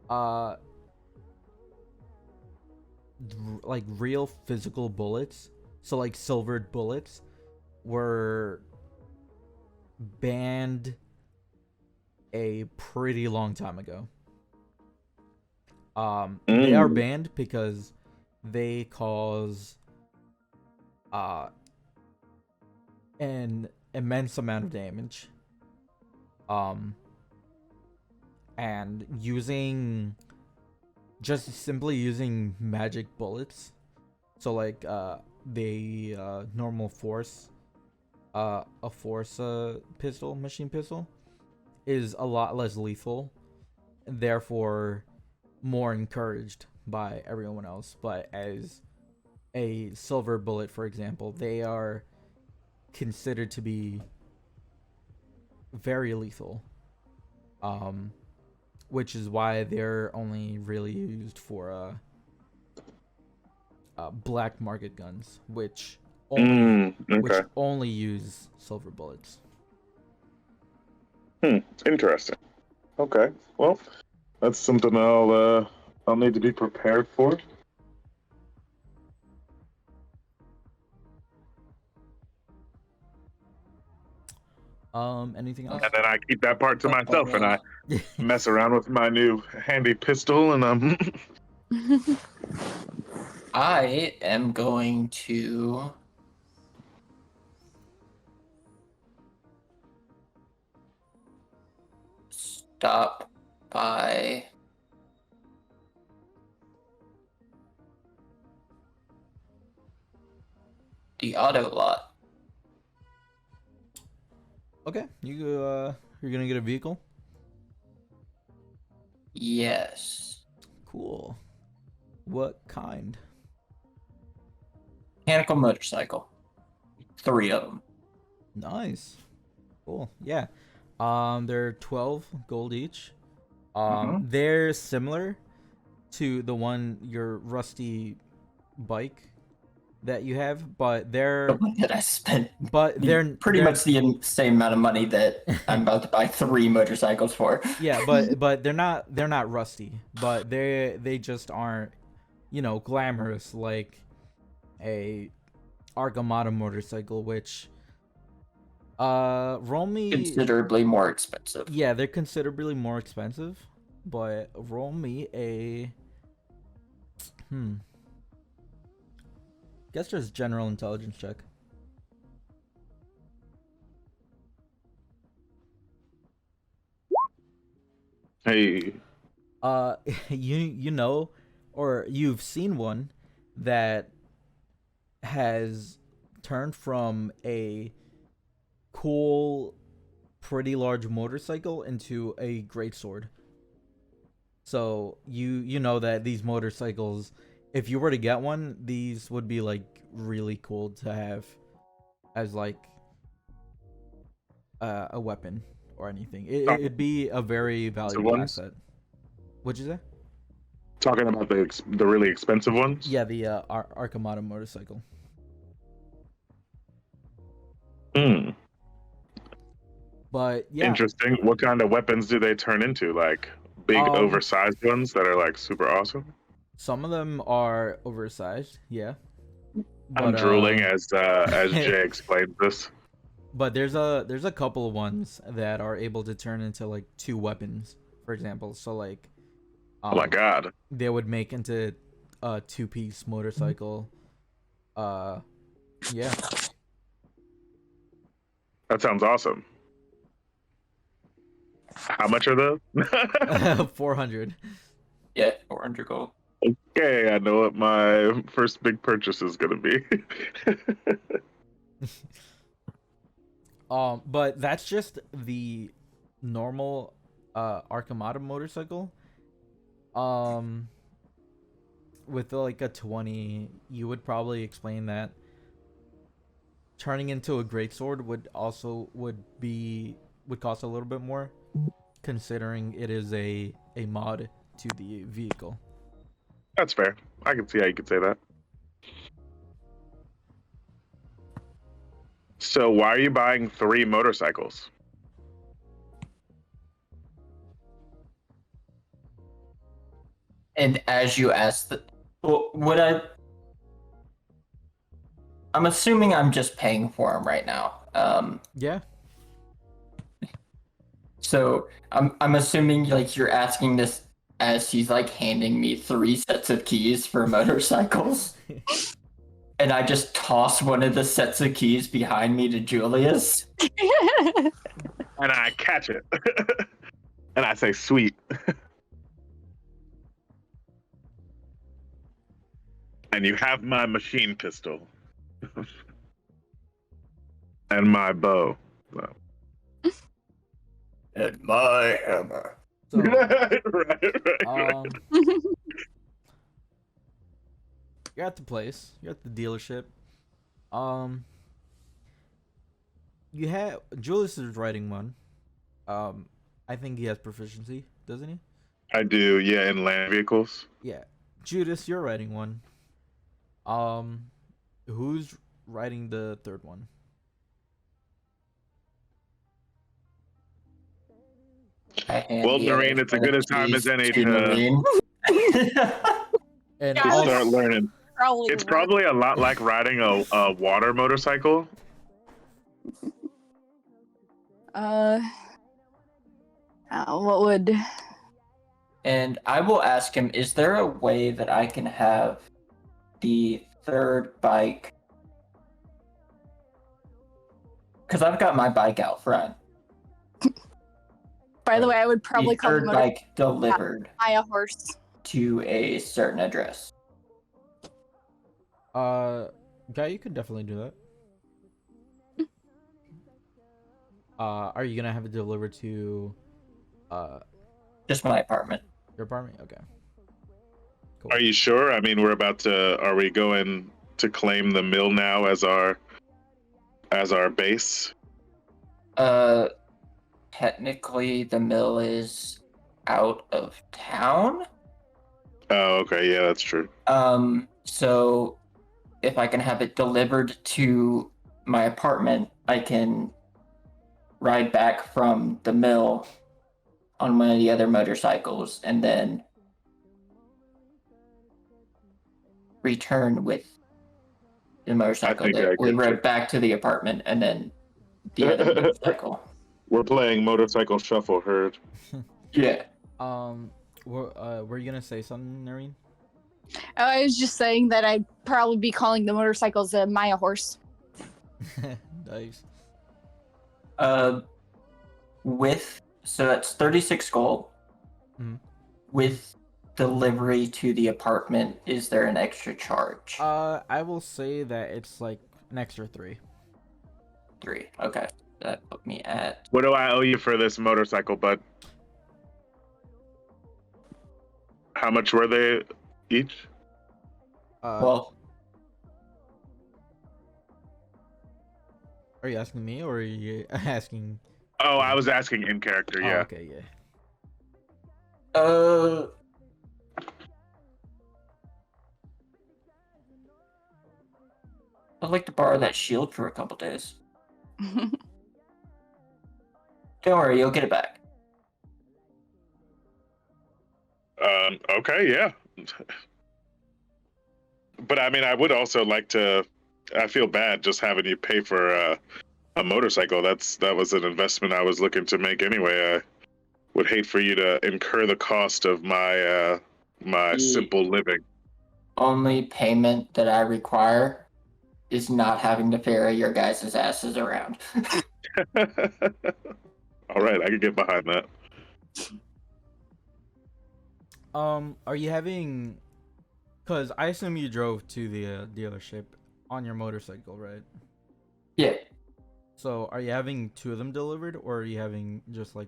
uh like real physical bullets, so like silvered bullets were banned a pretty long time ago. They are Mm. banned because they cause uh an immense amount of damage. Um and using just simply using magic bullets, so like the normal force a force pistol, machine pistol, is a lot less lethal, therefore more encouraged by everyone else. But as a silver bullet, for example, they are considered to be very lethal. Um, which is why they're only really used for black market guns, which Okay. only use silver bullets. Interesting. Okay. Well, that's something I'll need to be prepared for. Anything else? And then I keep that part to myself, and I mess around with my new handy pistol, and I am going to stop by the auto lot. Okay, you're gonna get a vehicle. Yes. Cool. What kind? Mechanical motorcycle. 3 of them. Nice. Cool. Yeah. They're 12 gold each. They're similar to the one your rusty bike that you have, but The one that I spent they're pretty much the same amount of money that I'm about to buy 3 motorcycles for. yeah, but they're not rusty, but they just aren't, glamorous like a Arcamada motorcycle, which roll me Considerably more expensive. Yeah, they're considerably more expensive, but roll me a guess just general intelligence check. hey, You know, or you've seen one that has turned from a cool, pretty large motorcycle into a greatsword. So you know that these motorcycles, if you were to get one, these would be like really cool to have as like a weapon or anything. It'd be a very valuable ones? asset. What'd you say? Talking about the really expensive ones. Yeah, the Arcamada motorcycle. Hmm. But yeah, Interesting. What kind of weapons do they turn into? Like big, oversized ones that are like super awesome. some of them are oversized. Yeah, I'm but drooling as Jay explains this. but there's a couple of ones that are able to turn into like 2 weapons, for example. So like, Oh my god, they would make into a 2-piece motorcycle. Yeah. that sounds awesome. How much are those? 400. Yeah, 400 gold. Okay, I know what my first big purchase is gonna be. But that's just the normal Arcamada motorcycle. With like a 20, you would probably explain that turning into a greatsword would cost a little bit more, considering it is a mod to the vehicle. That's fair. I can see how you could say that. So why are you buying 3 motorcycles? And as you asked, I'm assuming I'm just paying for them right now. Yeah. So I'm assuming like you're asking this as he's like handing me 3 sets of keys for motorcycles, and I just toss one of the sets of keys behind me to Julius. And I catch it. And I say, sweet. And you have my machine pistol. And my bow. So. And my hammer. So, right. you're at the place. You're at the dealership. You have Julius is writing one. I think he has proficiency, doesn't he? I do, yeah, in land vehicles. Yeah. Judas, you're writing one. Who's riding the third one. I hand Well, the other Noreen, it's a set good of a time as keys any to to Noreen. And Yeah, start also, learning. Probably It's work. probably a lot like riding a water motorcycle. What would? And I will ask him, is there a way that I can have the third bike? Because I've got my bike out front. By the way, I would probably The call the third motor bike delivered Maya horse. to a certain address. guy, you could definitely do that. Are you gonna have it delivered to, Just my apartment. your apartment? Okay. Cool. Are you sure? I mean, we're about to. Are we going to claim the mill now as our base? Technically, the mill is out of town. Oh, okay. Yeah, that's true. So if I can have it delivered to my apartment, I can ride back from the mill on one of the other motorcycles and then return with the motorcycle think that I we get rode you. back to the apartment and then the other motorcycle. We're playing motorcycle shuffle herd. Yeah. Were you gonna say something, Noreen? I was just saying that I'd probably be calling the motorcycles a Maya horse. Nice. So that's 36 gold. Mhm. With delivery to the apartment, is there an extra charge? I will say that it's like an extra 3. 3. Okay. That put me at What do I owe you for this motorcycle, bud? How much were they each? well, Are you asking me or are you asking? Oh, I was asking in character. Oh, Yeah. okay, yeah. I'd like to borrow that shield for a couple days. Don't worry, you'll get it back. Okay. Yeah. But I mean, I would also like to. I feel bad just having you pay for a motorcycle. That was an investment I was looking to make anyway. I would hate for you to incur the cost of my my The- simple living. Only payment that I require is not having to ferry your guys' asses around. All right, I can get behind that. Are you having? Cause I assume you drove to the dealership on your motorcycle, right? Yeah, So are you having 2 of them delivered, or are you having just like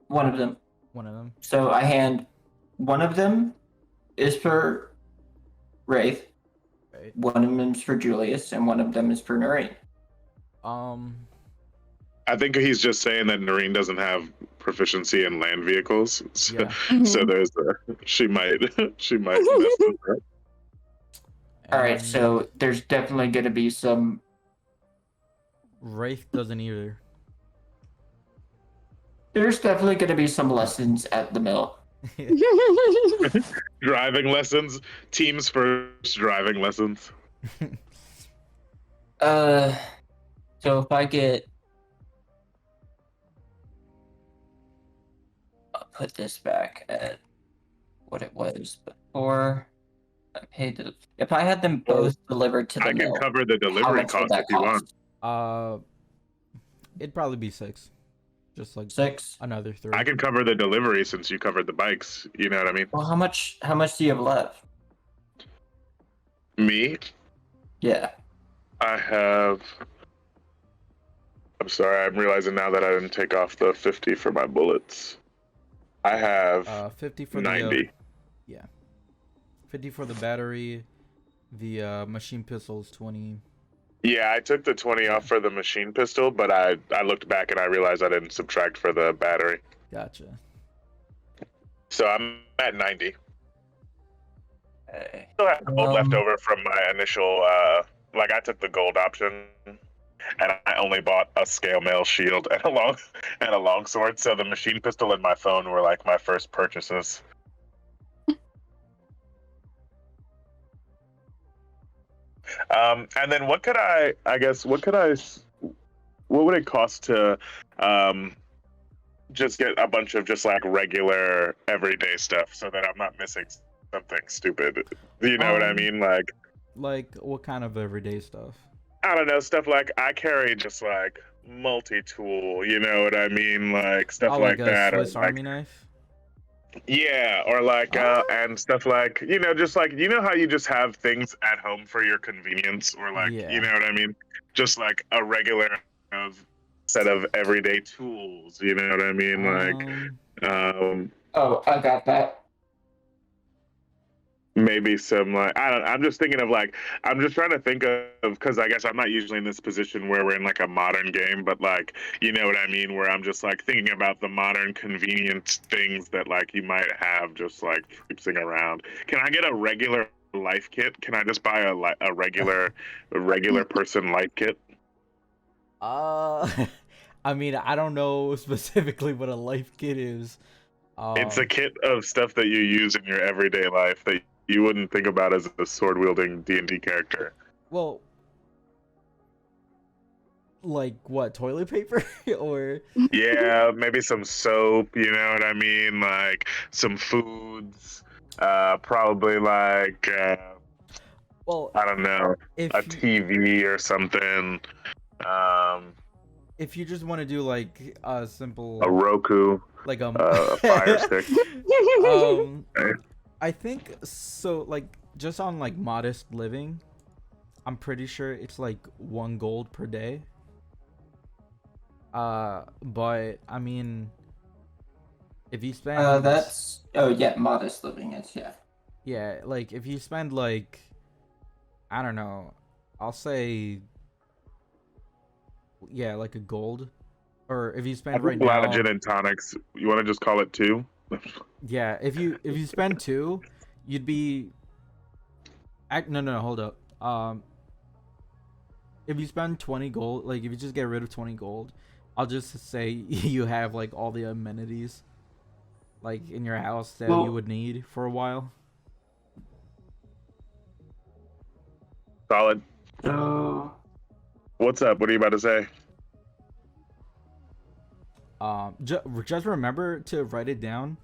one of them. one of them? So I hand one of them is for Wraith, Right. one of them is for Julius, and one of them is for Noreen. I think he's just saying that Noreen doesn't have proficiency in land vehicles, so, Yeah. so there's she might mess with her. All right, And so there's definitely going to be some. Wraith doesn't either. There's definitely going to be some lessons at the mill. Driving lessons, teams first driving lessons. So if I get, I'll put this back at what it was before. I paid the. If I had them both delivered to the I can mill, cover the how delivery much would cost that if you want. cost? It'd probably be 6. Just like 6. another 3. I can cover the delivery since you covered the bikes. You know what I mean? Well, how much? How much do you have left? Me, Yeah. I have. I'm sorry, I'm realizing now that I didn't take off the 50 for my bullets. I have 50 for 90. the 50 for the battery. The machine pistol is 20. Yeah, I took the 20 off for the machine pistol, but I looked back and I realized I didn't subtract for the battery. Gotcha. So I'm at 90. Okay. Still have gold left over from my initial like I took the gold option, and I only bought a scale mail shield and a long sword. So the machine pistol and my phone were like my first purchases. And then what could I guess, what would it cost to um, just get a bunch of just like regular everyday stuff so that I'm not missing something stupid? Do you know what I mean? Like what kind of everyday stuff? I don't know, stuff like I carry just like multi-tool, you know what I mean? Like stuff Oh, like like a that, or Swiss like Army knife? yeah, or like Ah, and stuff like, just like how you just have things at home for your convenience, or like, you yeah. know what I mean? Just like a regular of set of everyday tools, you know what I mean? Like Um, um Oh, I got that. maybe some like I'm just thinking of like I'm just trying to think of, because I guess I'm not usually in this position where we're in like a modern game, but like, you know what I mean, where I'm just like thinking about the modern convenient things that like you might have just like traipsing around. Can I get a regular life kit? Can I just buy a regular person life kit? uh, I mean, I don't know specifically what a life kit is. It's a Um, kit of stuff that you use in your everyday life that you wouldn't think about as a sword wielding D&D character. well, like what, toilet paper or Yeah, maybe some soap, you know what I mean? Like some foods, probably like well, I don't know, a if you, TV or something, um, if you just want to do like a a simple Roku, like a Fire Stick. um eh? I think so, like just on like modest living, I'm pretty sure it's like 1 gold per day. But I mean, if you spend, That's oh yeah, modest living is yeah. yeah, like if you spend like, I don't know, I'll say, yeah, like a gold, or if you I spend right drink a lot of gin now, and tonics. You want to just call it two? yeah, if you spend two, you'd be, no, no, no, hold up. If you spend 20 gold, like if you just get rid of 20 gold, I'll just say you have like all the amenities like in your house that you Well, would need for a while. Solid. so What's up? What are you about to say? Just remember to write it down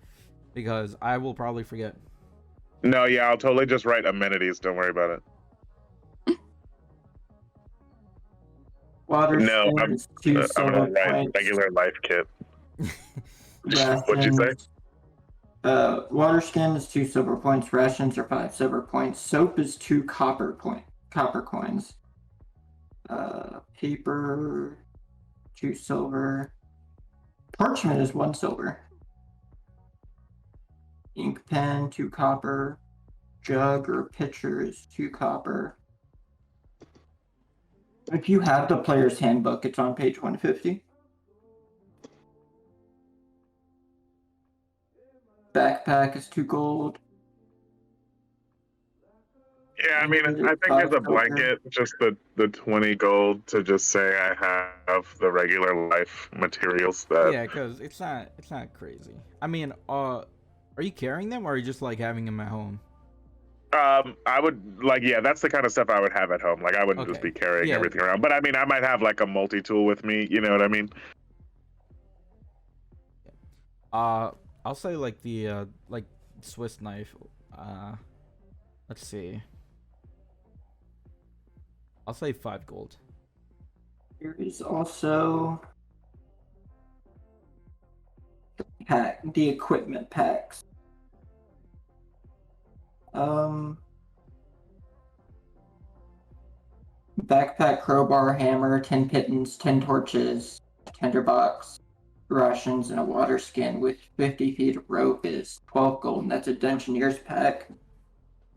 because I will probably forget. No, yeah, I'll totally just write amenities. Don't worry about it. water No, skin is two I'm gonna silver write points. regular life kit. What'd you say? Rations. Water skin is 2 silver points. Rations are 5 silver points. Soap is 2 copper coins. Paper, 2 silver. Parchment is 1 silver. Ink pen, 2 copper. Jug or pitcher is 2 copper. If you have the player's handbook, it's on page 150. Backpack is 2 gold. Yeah, I mean, Ingot is I think as five a silver. blanket, just the 20 gold to just say I have the regular life materials that Yeah, because it's not crazy. I mean, are you carrying them or are you just like having them at home? I would like, yeah, that's the kind of stuff I would have at home. Like I wouldn't just Okay. be carrying Yeah. everything around. But I mean, I might have like a multi-tool with me, you know what I mean? Uh, I'll say like the like Swiss knife. Uh, let's see. I'll say 5 gold. There is also the equipment packs. Um, Backpack, crowbar, hammer, 10 pittons, 10 torches, tinderbox, rations, and a water skin with 50 feet of rope is 12 gold. And that's a Dungeoneer's pack.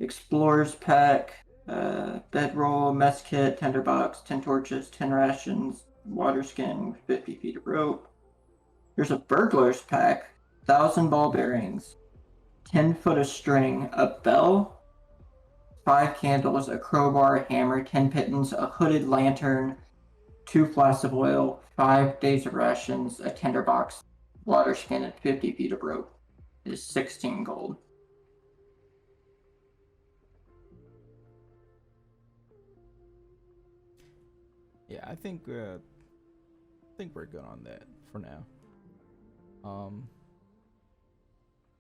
Explorer's pack, bedroll, mess kit, tinderbox, 10 torches, 10 rations, water skin with 50 feet of rope. There's a burglar's pack, 1,000 ball bearings, 10 foot of string, a bell, 5 candles, a crowbar, a hammer, 10 pitons, a hooded lantern, 2 flasks of oil, 5 days of rations, a tinderbox, water skin, and 50 feet of rope. It is 16 gold. Yeah, I think we're good on that for now.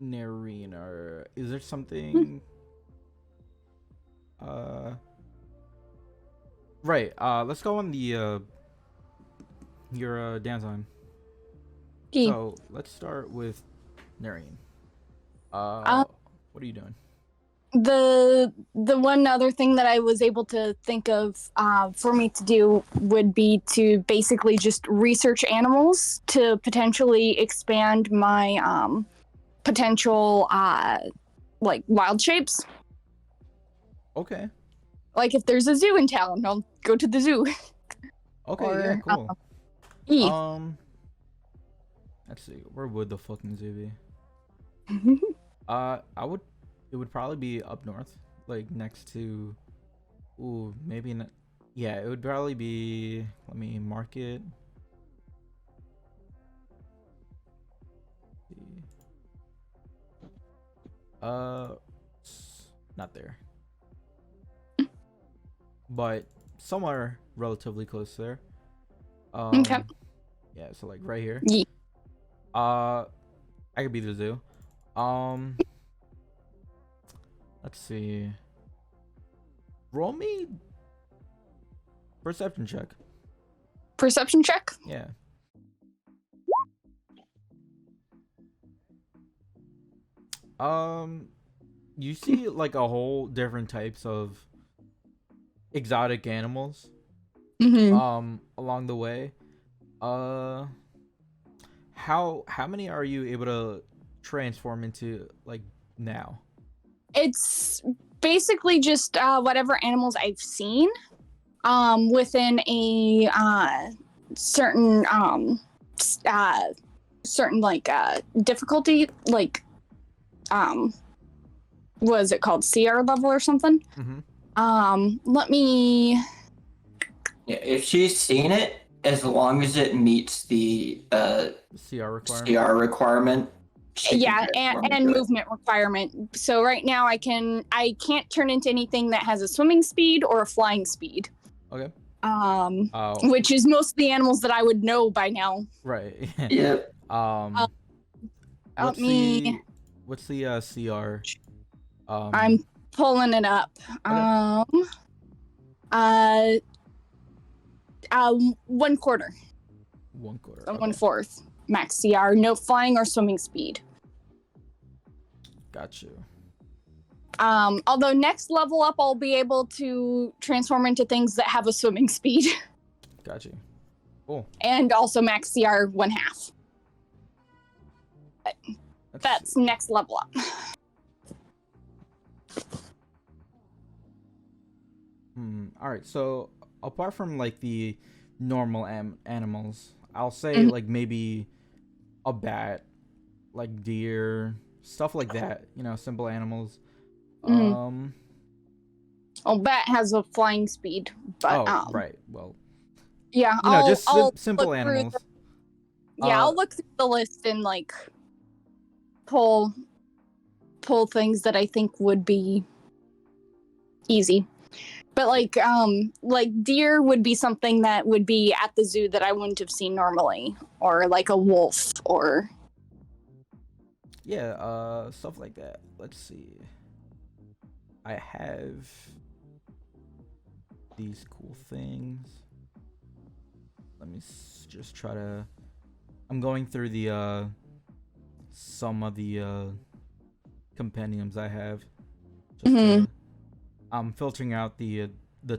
Narina, is there something? Right. Let's go on the your downtime. Okay. So let's start with Narine. Uh, What are you doing? the one other thing that I was able to think of for me to do would be to basically just research animals to potentially expand my potential like wild shapes. Okay. Like if there's a zoo in town, I'll go to the zoo. Okay. Or, Yeah. Cool. E. Let's see. Where would the fucking zoo be? It would probably be up north, like next to. Ooh, maybe not. Yeah, it would probably be. Let me mark it. Not there. But somewhere relatively close there. Okay. Yeah, so like right here. Yeah. I could be the zoo. Let's see. Roll me perception check. Perception check. Yeah. You see like a whole different types of exotic animals along the way. How many are you able to transform into like now? It's basically just whatever animals I've seen within a certain certain like difficulty, like what is it called, CR level or something. Let me Yeah, if she's seen it, as long as it meets the CR requirement. CR requirement. Yeah, and movement requirement. So right now I can't turn into anything that has a swimming speed or a flying speed. Okay. Which is most of the animals that I would know by now. Right. Yep. What's the CR? I'm pulling it up. Okay. 1/4. 1/4. So Okay. 1/4 max CR. No flying or swimming speed. Got you. Although next level up, I'll be able to transform into things that have a swimming speed. Got you. Cool. And also max CR 1/2. That's next level up. All right. So apart from like the normal animals, I'll say like maybe a bat, like deer, stuff like that. You know, simple animals. Well, bat has a flying speed, but right. Well, yeah, you know, just I'll simple animals. I'll look through the list and like pull things that I think would be easy. But like deer would be something that would be at the zoo that I wouldn't have seen normally, or like a wolf, or stuff like that. Let's see. I have these cool things. Let me just try to. I'm going through the some of the compendiums I have. I'm filtering out the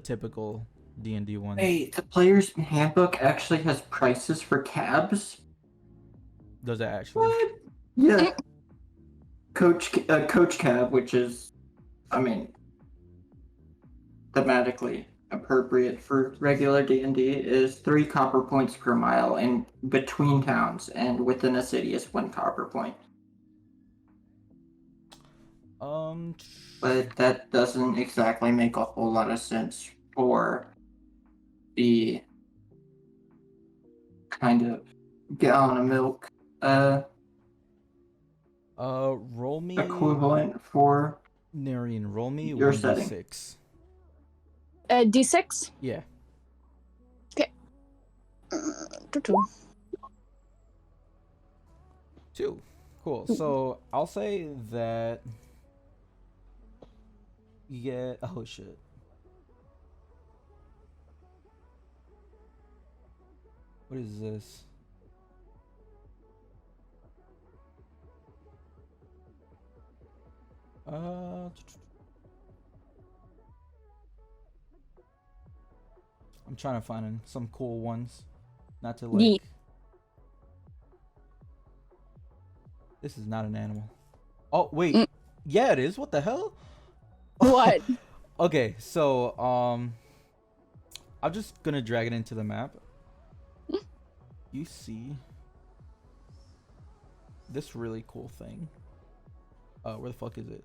typical D&D ones. Hey, the player's handbook actually has prices for cabs. Does it actually? What? Yeah. Coach cab, which is, I mean, thematically appropriate for regular D&D, is 3 copper points per mile in between towns, and within a city is 1 copper point. Um, but that doesn't exactly make a whole lot of sense for the kind of gallon of milk roll me, equivalent for Narian, roll me your setting. 1d6. D6. Yeah. Okay. 2. Cool. So I'll say that you get. Oh shit. What is this? I'm trying to find some cool ones. Not to like. Yeet. This is not an animal. Oh wait. Mm. Yeah, it is. What the hell? What? Okay, so I'm just gonna drag it into the map. You see this really cool thing. Where the fuck is it?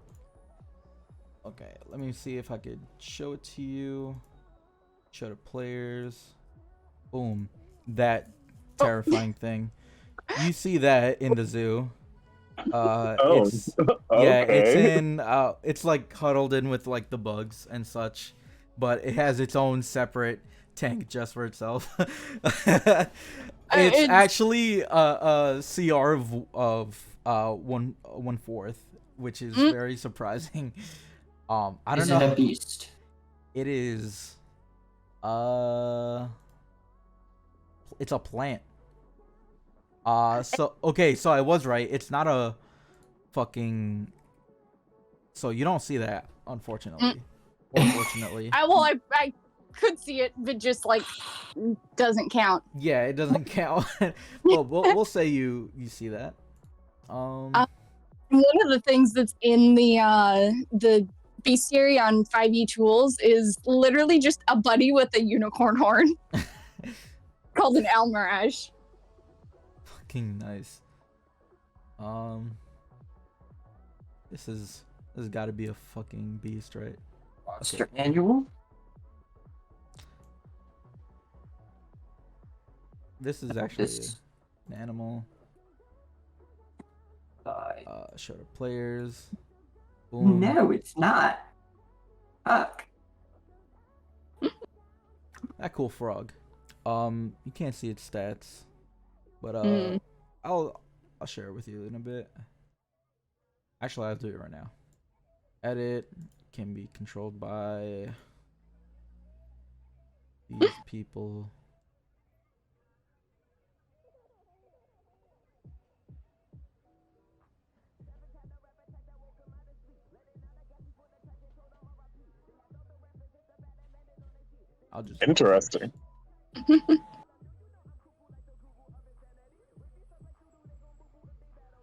Okay, let me see if I could show it to you. Show the players. Boom. That terrifying thing. You see that in the zoo. Oh, It's yeah, it's okay. in it's like huddled in with like the bugs and such, but it has its own separate tank just for itself. It's actually a CR of 1/4, which is very surprising. I don't Is it know. a beast? It is it's a plant. So okay, so I was right. It's not a fucking. So you don't see that, unfortunately, or fortunately. I could see it, but just like doesn't count. Yeah, it doesn't count. Well, we'll say you see that. One of the things that's in the bestiary on 5e tools is literally just a buddy with a unicorn horn called an Almirage. Fucking nice. This has got to be a fucking beast, right? Monster Annual? This is actually an animal. Show the players. Boom. No, it's not. Fuck. That cool frog. You can't see its stats, but I'll share it with you in a bit. Actually, I'll do it right now. Edit can be controlled by these people. I'll just Interesting.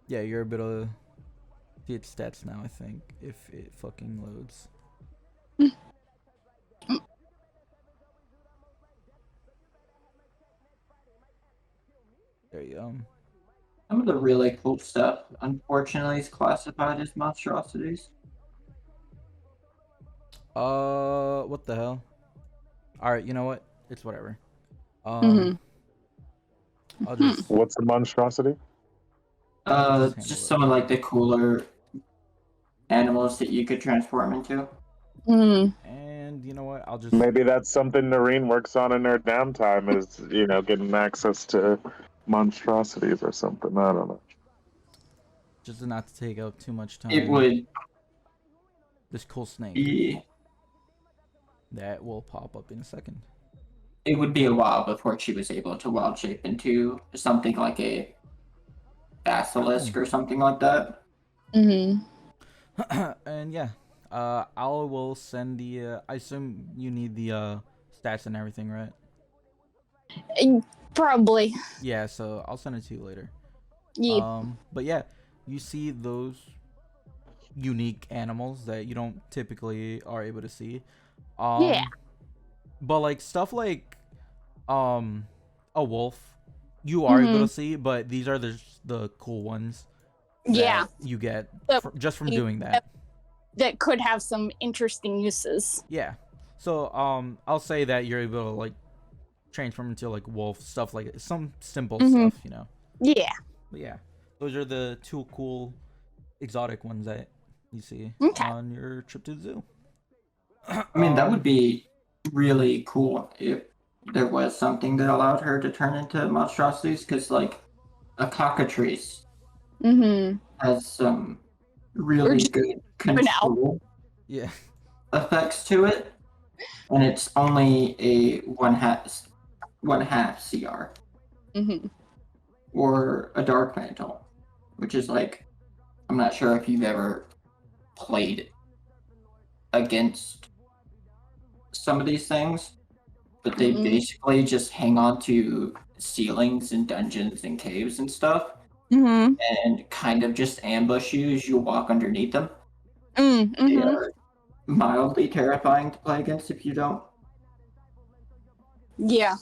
Yeah, you're able to see its stats now, I think, if it fucking loads. There you go. Some of the really cool stuff, unfortunately, is classified as monstrosities. What the hell? Alright, you know what? It's whatever. Mhm. I'll just What's the monstrosity? Just some of like the cooler animals that you could transform into. and you know what? I'll just Maybe that's something Noreen works on in her downtime is, getting access to monstrosities or something. I don't know. just not to take up too much time. It would This cool snake be that will pop up in a second. it would be a while before she was able to wild shape into something like a basilisk or something like that. And yeah, I will send the. I assume you need the stats and everything, right? Probably. Yeah, so I'll send it to you later. Yeah. But yeah, you see those unique animals that you don't typically are able to see. Yeah. But like stuff like a wolf, you are able to see, but these are the cool ones. Yeah. You get So- just from doing that. that could have some interesting uses. Yeah. So I'll say that you're able to like transform into like wolf stuff, like some simple stuff, you know. Yeah. But yeah, those are the two cool exotic ones that you see Okay. on your trip to the zoo. I mean, that would be really cool if there was something that allowed her to turn into monstrosities, because, like, a cockatrice Mm-hmm. has some Or really just good an elf. control Yeah. effects to it, and it's only a one half CR, Mm-hmm. or a dark mantle, which is like, I'm not sure if you've ever played against some of these things, but they Mm-mm. basically just hang on to ceilings and dungeons and caves and stuff, Mm-hmm. and kind of just ambush you as you walk underneath them. They Mm-hmm. are mildly terrifying to play against if you don't, Yeah.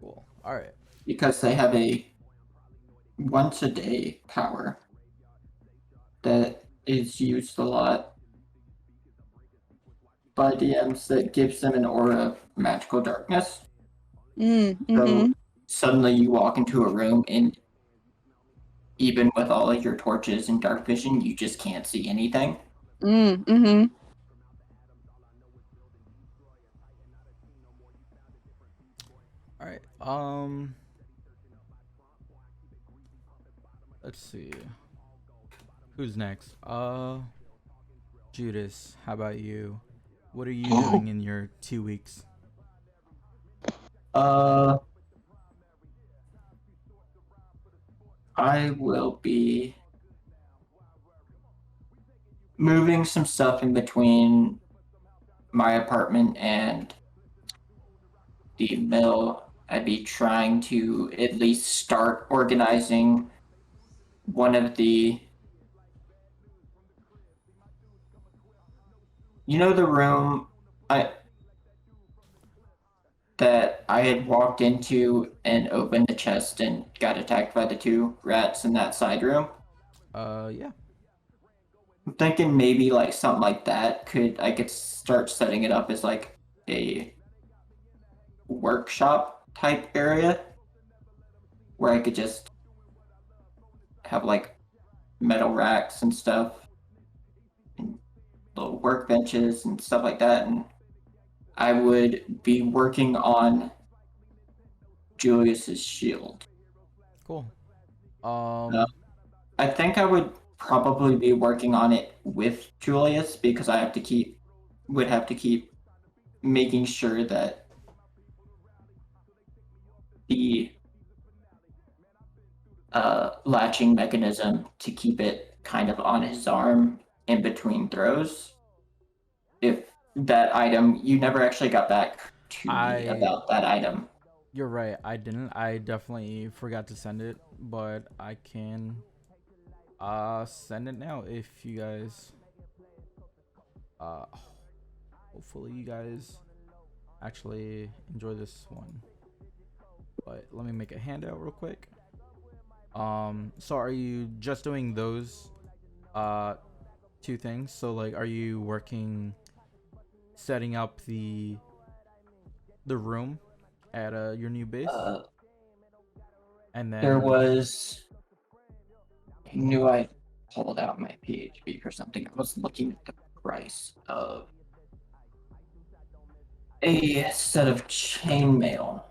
Cool. All right. because they have a once a day power that is used a lot by DMs that gives them an aura of magical darkness. Mm-hmm. So suddenly you walk into a room, and even with all of your torches and dark vision, you just can't see anything. Mm-hmm. All right. Let's see. Who's next? Judas, how about you? What are you doing in your 2 weeks? Uh, I will be moving some stuff in between my apartment and the mill. I'd be trying to at least start organizing one of the, the room I that I had walked into and opened the chest and got attacked by the two rats in that side room. Yeah. I'm thinking maybe like something like that I could start setting it up as like a workshop type area where I could just have like metal racks and stuff and little workbenches and stuff like that, and I would be working on Julius's shield. Cool. Uh, I think I would probably be working on it with Julius, because would have to keep making sure that the latching mechanism to keep it kind of on his arm in between throws. If that item, you never actually got back to me I about that item. You're right. I didn't. I definitely forgot to send it, but I can send it now if you guys uh hopefully you guys actually enjoy this one. But let me make a handout real quick. So are you just doing those uh two things? So like are you working setting up the room at your new base? And There then was, I knew I pulled out my PHP for something. I was looking at the price of a set of chainmail,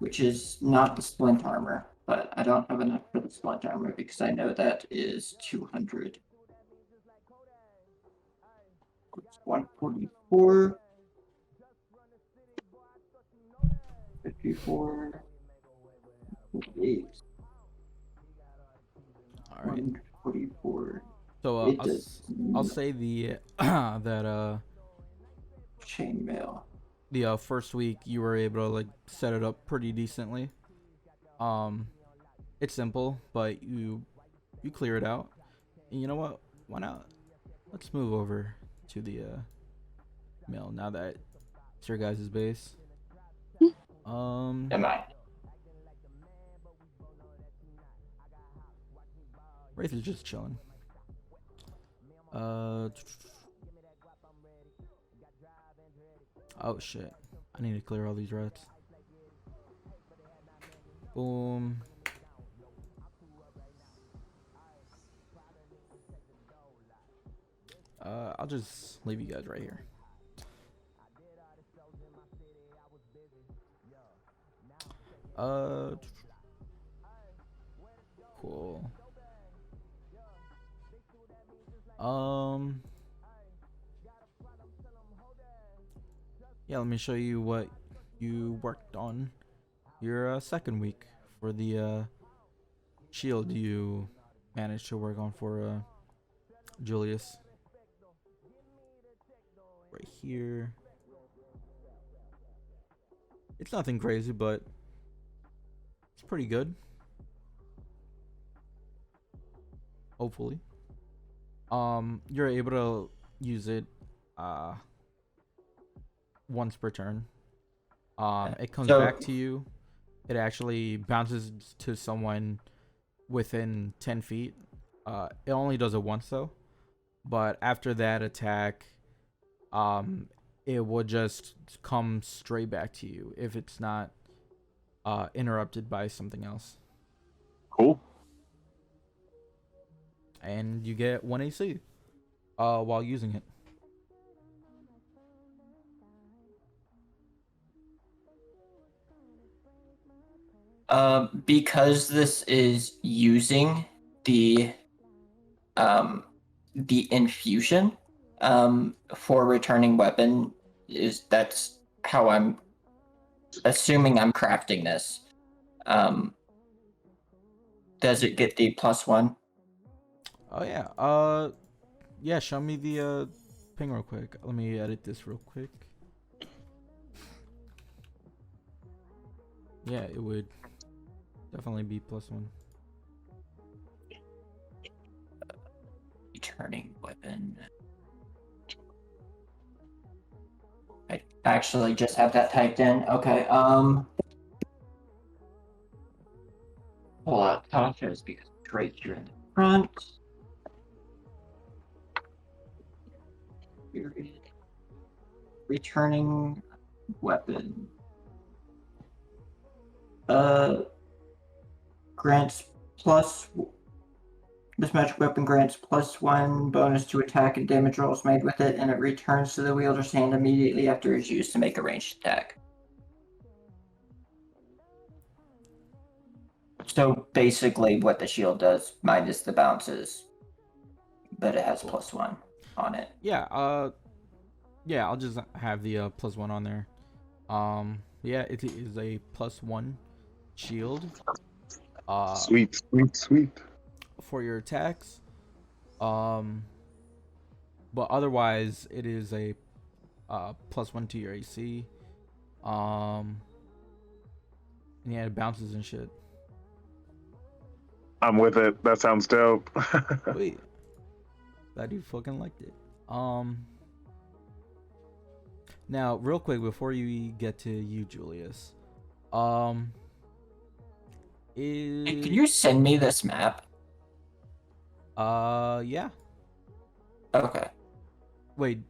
which is not the splint armor, but I don't have enough for the splint armor because I know that is 200. It's 144, 54, 48, all right. 144. So It does I'll say the that chainmail. the first week you were able to like set it up pretty decently. Um, it's simple, but you clear it out. And you know what? Why not? Let's move over to the mill now that it's your guys' base. Am I? Wraith is just chilling. Oh shit. I need to clear all these rats. Boom. I'll just leave you guys right here. Cool. Yeah, let me show you what you worked on your second week for the shield you managed to work on for Julius. Right here. It's nothing crazy, but it's pretty good. Hopefully. You're able to use it once per turn. It comes back to you. It actually bounces to someone within 10 feet. It only does it once though. But after that attack, it would just come straight back to you if it's not interrupted by something else. Cool. And you get 1 AC while using it. Because this is using the infusion for returning weapon, that's how I'm assuming I'm crafting this. Does it get the +1? Oh yeah. Yeah, show me the ping real quick. Let me edit this real quick. Yeah, it would definitely be +1. Returning weapon. I actually just have that typed in. Okay. Pull out Tasha's because it's right here in the front. Period. Returning weapon. Grants plus. This magic weapon grants +1 bonus to attack and damage rolls made with it, and it returns to the wielder's hand immediately after it's used to make a ranged attack. So basically, what the shield does, minus the bounces, but it has +1 on it. Yeah. Yeah. I'll just have the +1 on there. Yeah, it is a +1 shield. Sweet. For your attacks. But otherwise, it is a +1 to your AC. And yeah, it bounces and shit. I'm with it. That sounds dope. Wait, glad you fucking liked it. Now, real quick before you get to you, Julius. Hey, can you send me this map? Yeah. Okay. Wait,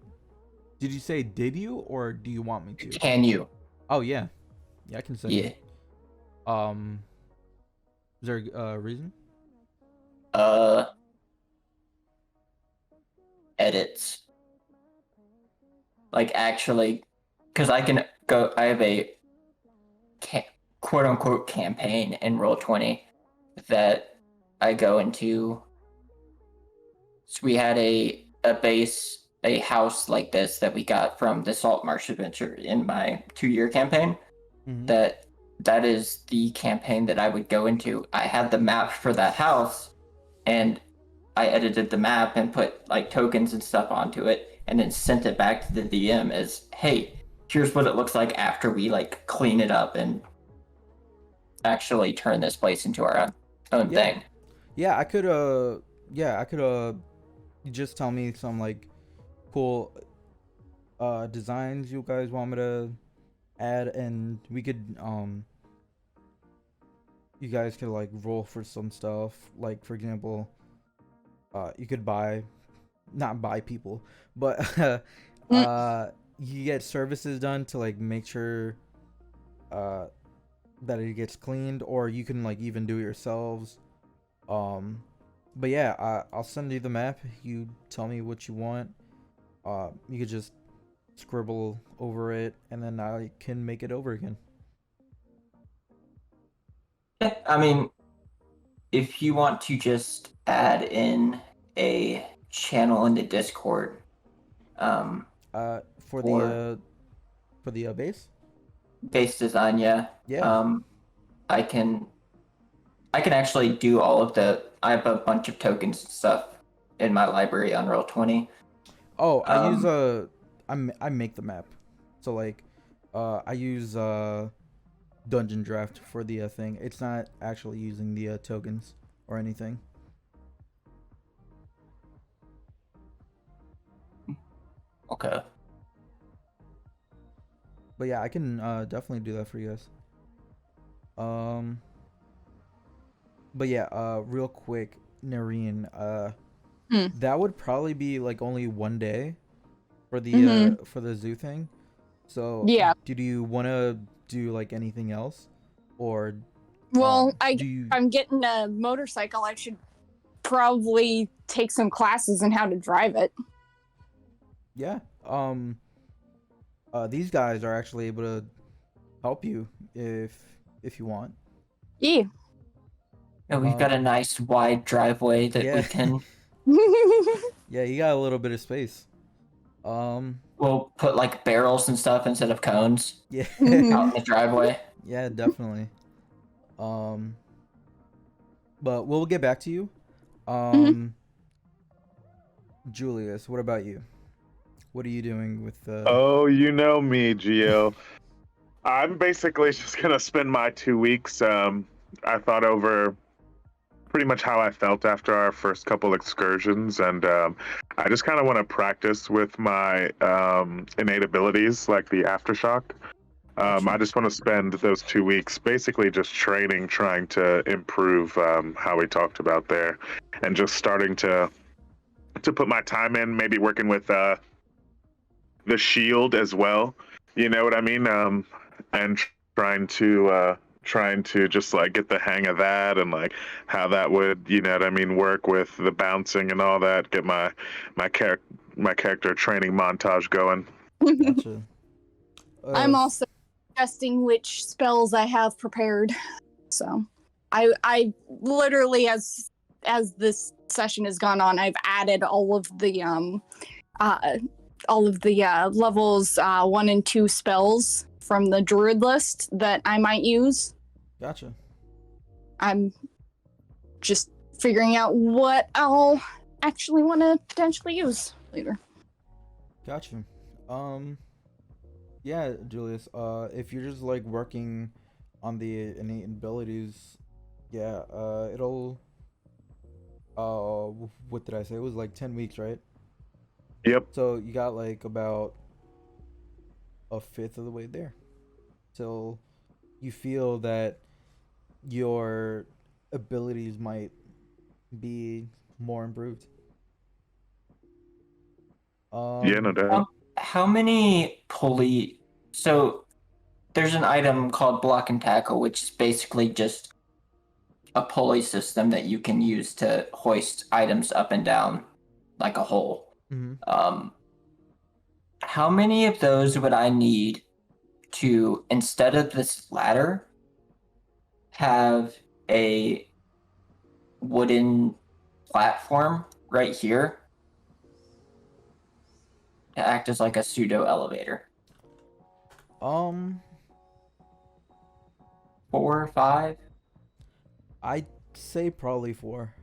did you say did you or do you want me to? Can you? Oh yeah, yeah, I can send Yeah. you. Is there a reason? Edits. Like actually, because I can go. I have a quote unquote campaign in Roll20 that I go into. So we had a house like this that we got from the Salt Marsh Adventure in my 2-year campaign. Mm-hmm. That is the campaign that I would go into. I had the map for that house, and I edited the map and put like tokens and stuff onto it, and then sent it back to the DM as, "Hey, here's what it looks like after we like clean it up and actually turn this place into our own Yeah. thing." Yeah, I could just tell me some like cool designs you guys want me to add, and we could you guys could like roll for some stuff, like for example you could buy, not buy people, but Mm. you get services done to like make sure uh that it gets cleaned, or you can like even do it yourselves. Um, but yeah, I'll send you the map. You tell me what you want. You could just scribble over it, and then I can make it over again. Yeah, I mean, if you want to just add in a channel in the Discord, um, Uh, for the for uh, for the base. base design, yeah, Yeah. um, I can actually do all of the. I have a bunch of tokens and stuff in my library on Roll20. Oh, I use Um, I make the map, so like, I use Dungeon Draft for the thing. It's not actually using the tokens or anything. okay. But yeah, I can definitely do that for you guys. Um, but yeah, real quick, Nareen, Hmm. that would probably be like only one day Mm-hmm. for the zoo thing. So, Yeah. did you want to do like anything else, or Well, I do you? I'm getting a motorcycle. I should probably take some classes in how to drive it. Yeah. These guys are actually able to help you if you want. Yeah. And we've got Um, a nice wide driveway that we yeah, can. yeah, you got a little bit of space. Um, We'll put like barrels and stuff instead of cones yeah, out in the driveway. yeah, definitely. Um, but we'll get back to you. Mhm. Um, Julius, what about you? What are you doing with the? Oh, you know me, Gio. I'm basically just gonna spend my 2 weeks. I thought over pretty much how I felt after our first couple excursions, and I just kind of want to practice with my innate abilities, like the aftershock. I Gotcha. just want to spend those 2 weeks basically just training, trying to improve how we talked about there, and just starting to put my time in, maybe working with the shield as well. You know what I mean? And trying to just like get the hang of that and like how that would, you know what I mean, work with the bouncing and all that. Get my character training montage going. Gotcha. I'm also suggesting which spells I have prepared. So, I literally as this session has gone on, I've added uh all of the levels 1 and 2 spells from the druid list that I might use. Gotcha. I'm just figuring out what I'll actually want to potentially use later. Gotcha. Um, yeah, Julius. If you're just like working on the innate abilities, yeah. It'll. What did I say? It was like 10 weeks, right? Yep. So you got like about a fifth of the way there, till you feel that your abilities might be more improved. Yeah, no Um, doubt. How many pulley? So there's an item called block and tackle, which is basically just a pulley system that you can use to hoist items up and down like a hole. mhm. Um, how many of those would I need to, instead of this ladder, have a wooden platform right here to act as like a pseudo elevator? um, 4 or 5? I'd say probably four.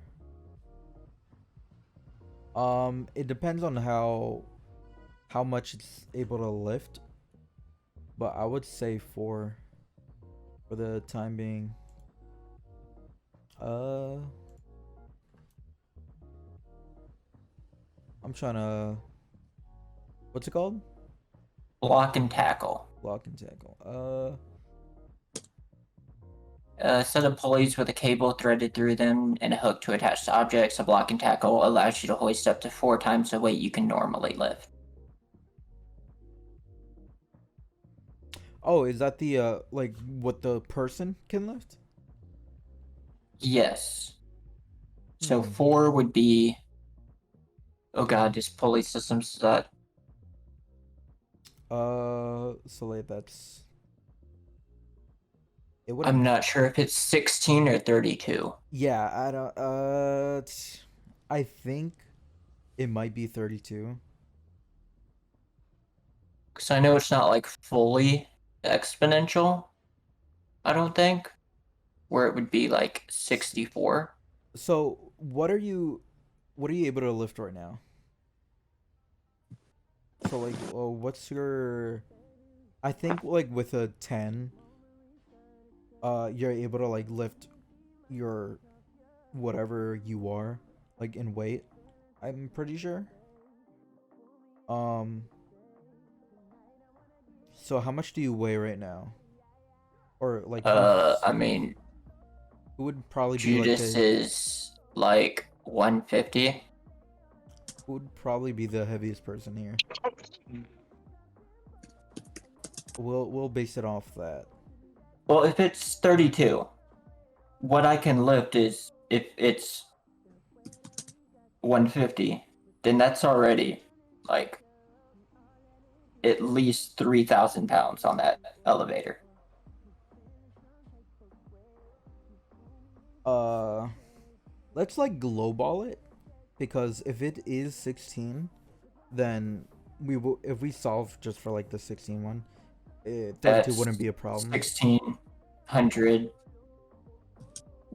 It depends on how much it's able to lift, but I would say four for the time being. Uh, I'm trying to. What's it called? Block and tackle. Block and tackle. A set of pulleys with a cable threaded through them and a hook to attach to objects. A blocking tackle allows you to hoist up to 4 times the weight you can normally lift. Oh, is that the like what the person can lift? Yes. So Hmm. 4 would be. Oh god, this pulley system's that. So like that's it wouldn't. I'm not sure if it's 16 or 32. Yeah, I don't. I think it might be 32. Because I know it's not like fully exponential, I don't think, where it would be like 64. So what are you able to lift right now? So like, what's your? I think like with a 10, you're able to like lift your whatever you are like in weight. I'm pretty sure. Um. So how much do you weigh right now? Or like I mean, who would probably be like Judas the is like 150. who would probably be the heaviest person here? We'll base it off that. Well, if it's 32, what I can lift is if it's 150, then that's already like at least 3,000 pounds on that elevator. Uh, let's like glowball it because if it is 16, then we will if we solve just for like the 16 one, 32 That's wouldn't be a problem. 1,600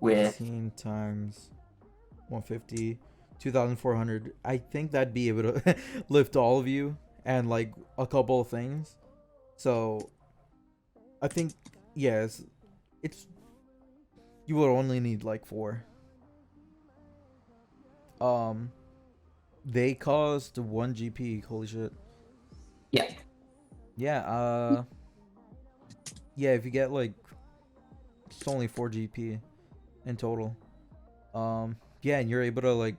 with 16 times 150, 2,400. I think that'd be able to lift all of you and like a couple of things. So I think yes, it's you would only need like 4. Um, they cost 1 GP. Holy shit. yeah. Yeah. Yeah. If you get like, it's only 4 GP in total. Yeah, and you're able to like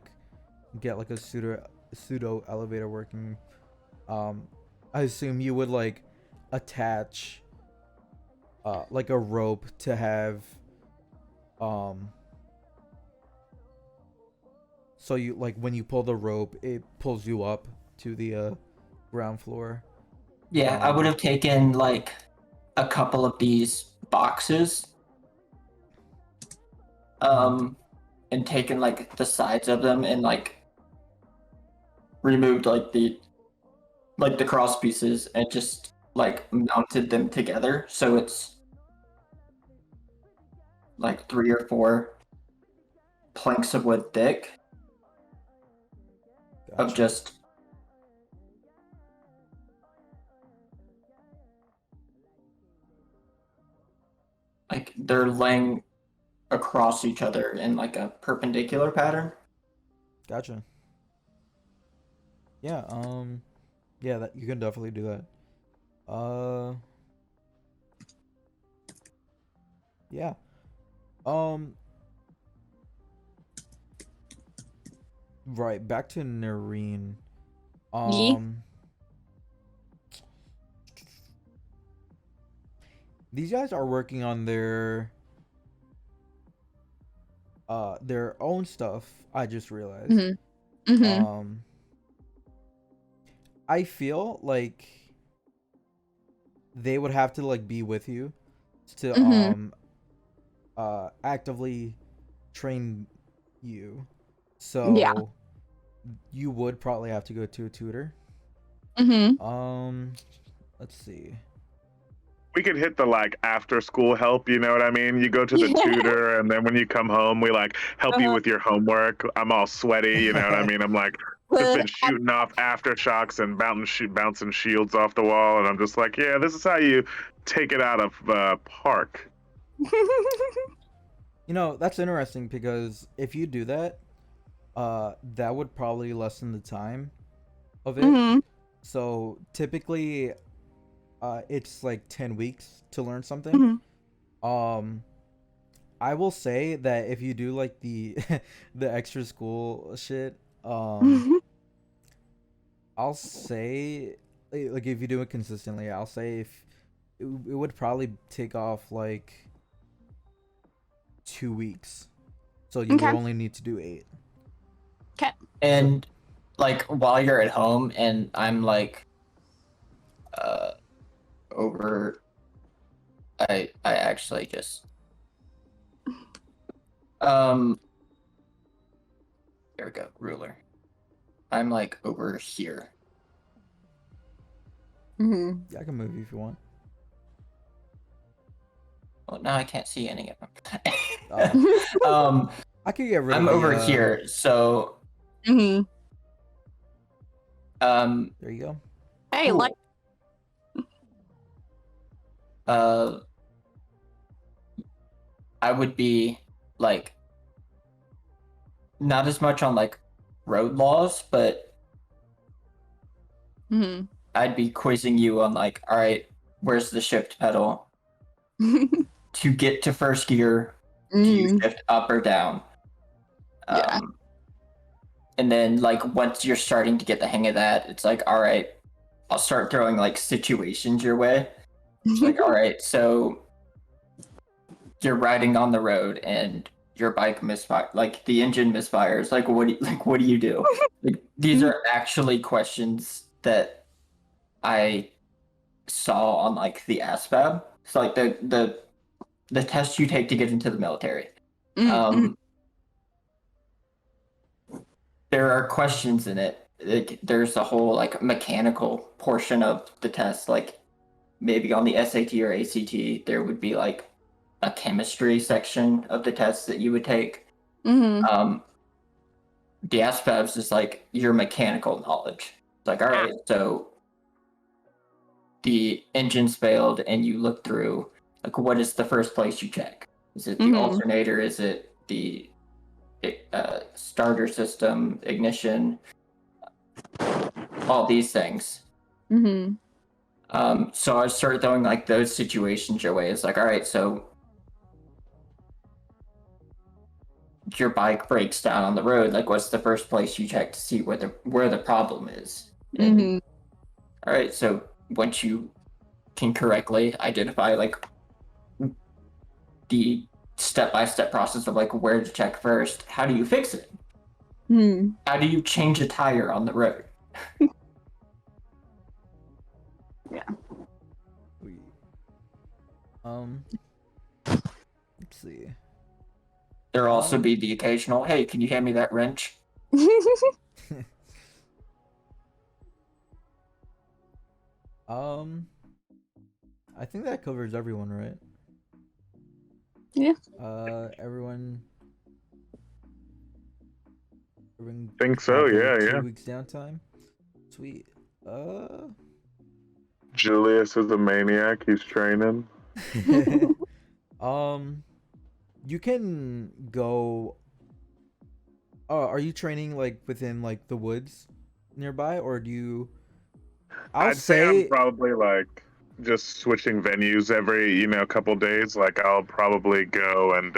get like a pseudo elevator working. Um, I assume you would like attach like a rope to have um so you like when you pull the rope it pulls you up to the ground floor. Yeah, I would have taken like a couple of these boxes Mhm. and taken like the sides of them and like removed like the cross pieces and just like mounted them together so it's like 3 or 4 planks of wood thick of Gotcha. just like they're laying across each other in like a perpendicular pattern. Gotcha. Yeah, yeah, that you can definitely do that. Uh yeah. Um right, back to Nareen. Ye? Um these guys are working on their own stuff, I just realized. Mm-hmm. Mm-hmm. Um I feel like they would have to like be with you to Mm-hmm. actively train you. Yeah. So you would probably have to go to a tutor. Mm-hmm. Let's see. We could hit the like after school help, you know what I mean? You go to the tutor, and then when you come home, we like help you with your homework. I'm all sweaty, you know what I mean? I'm like just been shooting off aftershocks and bouncing shields off the wall, and I'm just like, yeah, this is how you take it out of park. You know, that's interesting because if you do that, that would probably lessen the time of it. Mm-hmm. So typically, it's like 10 weeks to learn something. Mm-hmm. Um, I will say that if you do like the the extra school shit, I'll say like if you do it consistently, I'll say if it would probably take off like 2 weeks. So you would Okay. only need to do 8. Okay. And like while you're at home and I'm like uh over I actually just there we go, ruler. I'm like over here. Mm-hmm. Yeah, I can move you if you want. Well, now I can't see any of them. Oh, I could get rid of I'm the. over here, so Mm-hmm. There you go. Hey, cool. like. I would be like not as much on like road laws, but Mm-hmm. I'd be quizzing you on like, all right, where's the shift pedal? To get to first gear, do you shift up or down? Yeah. And then like once you're starting to get the hang of that, it's like, all right, I'll start throwing like situations your way. It's like, all right, so you're riding on the road and your bike misfire, like the engine misfires. Like what do you do? Like these are actually questions that I saw on like the ASVAB. It's like the test you take to get into the military. There are questions in it. There's a whole like mechanical portion of the test. Like maybe on the SAT or ACT, there would be like a chemistry section of the test that you would take. The ASVABs is like your mechanical knowledge. It's like, all right, so the engine's failed and you look through, like, what is the first place you check? Is it the alternator? Is it the starter system, ignition, all these things? So I started throwing like those situations your way. It's like, all right, so your bike breaks down on the road. Like, what's the first place you check to see where the problem is? And, all right, so once you can correctly identify like the step-by-step process of like where to check first, how do you fix it? How do you change a tire on the road? Yeah. Let's see. There'll also be the occasional, hey, can you hand me that wrench? I think that covers everyone, right? Yeah. Everyone Think so, yeah, 2 yeah. weeks downtime. Sweet. Julius is a maniac. He's training. You can go. Are you training like within like the woods nearby, or do you? I'd say I'm probably like just switching venues every couple days. Like I'll probably go and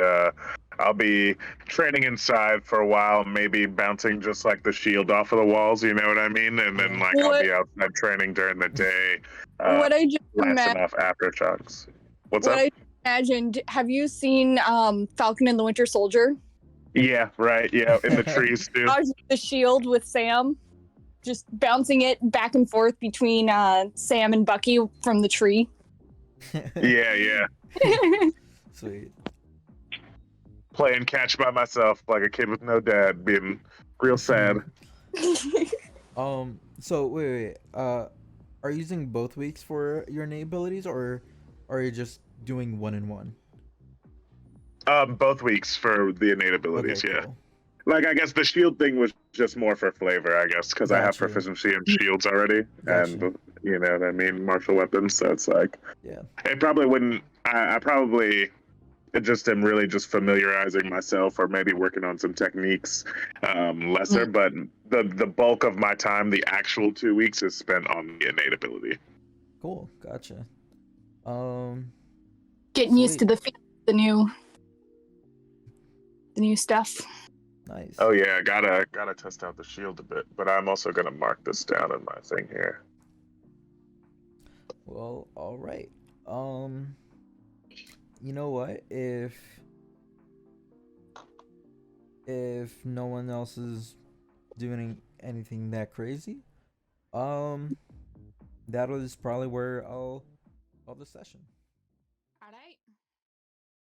I'll be training inside for a while, maybe bouncing just like the shield off of the walls, you know what I mean? And then like I'll be outside training during the day, what I just blasting off aftershocks. What's up? I imagined. Have you seen Falcon and the Winter Soldier? Yeah, right. Yeah, in the trees too. The shield with Sam, just bouncing it back and forth between Sam and Bucky from the tree. Yeah. Sweet. Playing catch by myself like a kid with no dad, being real sad. So wait. Are you using both weeks for your innate abilities, or are you just doing 1 and 1? Both weeks for the innate abilities, Okay, yeah. cool. Like, I guess the shield thing was just more for flavor, I guess, because I have Gotcha. proficiency in shields already, Gotcha. and you know what I mean, martial weapons. So it's like, Yeah. it probably wouldn't. I probably just am really just familiarizing myself, or maybe working on some techniques lesser. But the bulk of my time, the actual 2 weeks, is spent on the innate ability. Cool. Gotcha. Getting used to the new. the new stuff. Nice. Oh yeah, gotta test out the shield a bit, but I'm also gonna mark this down in my thing here. Well, all right. You know what? If no one else is doing anything that crazy, um, that is probably where I'll the session.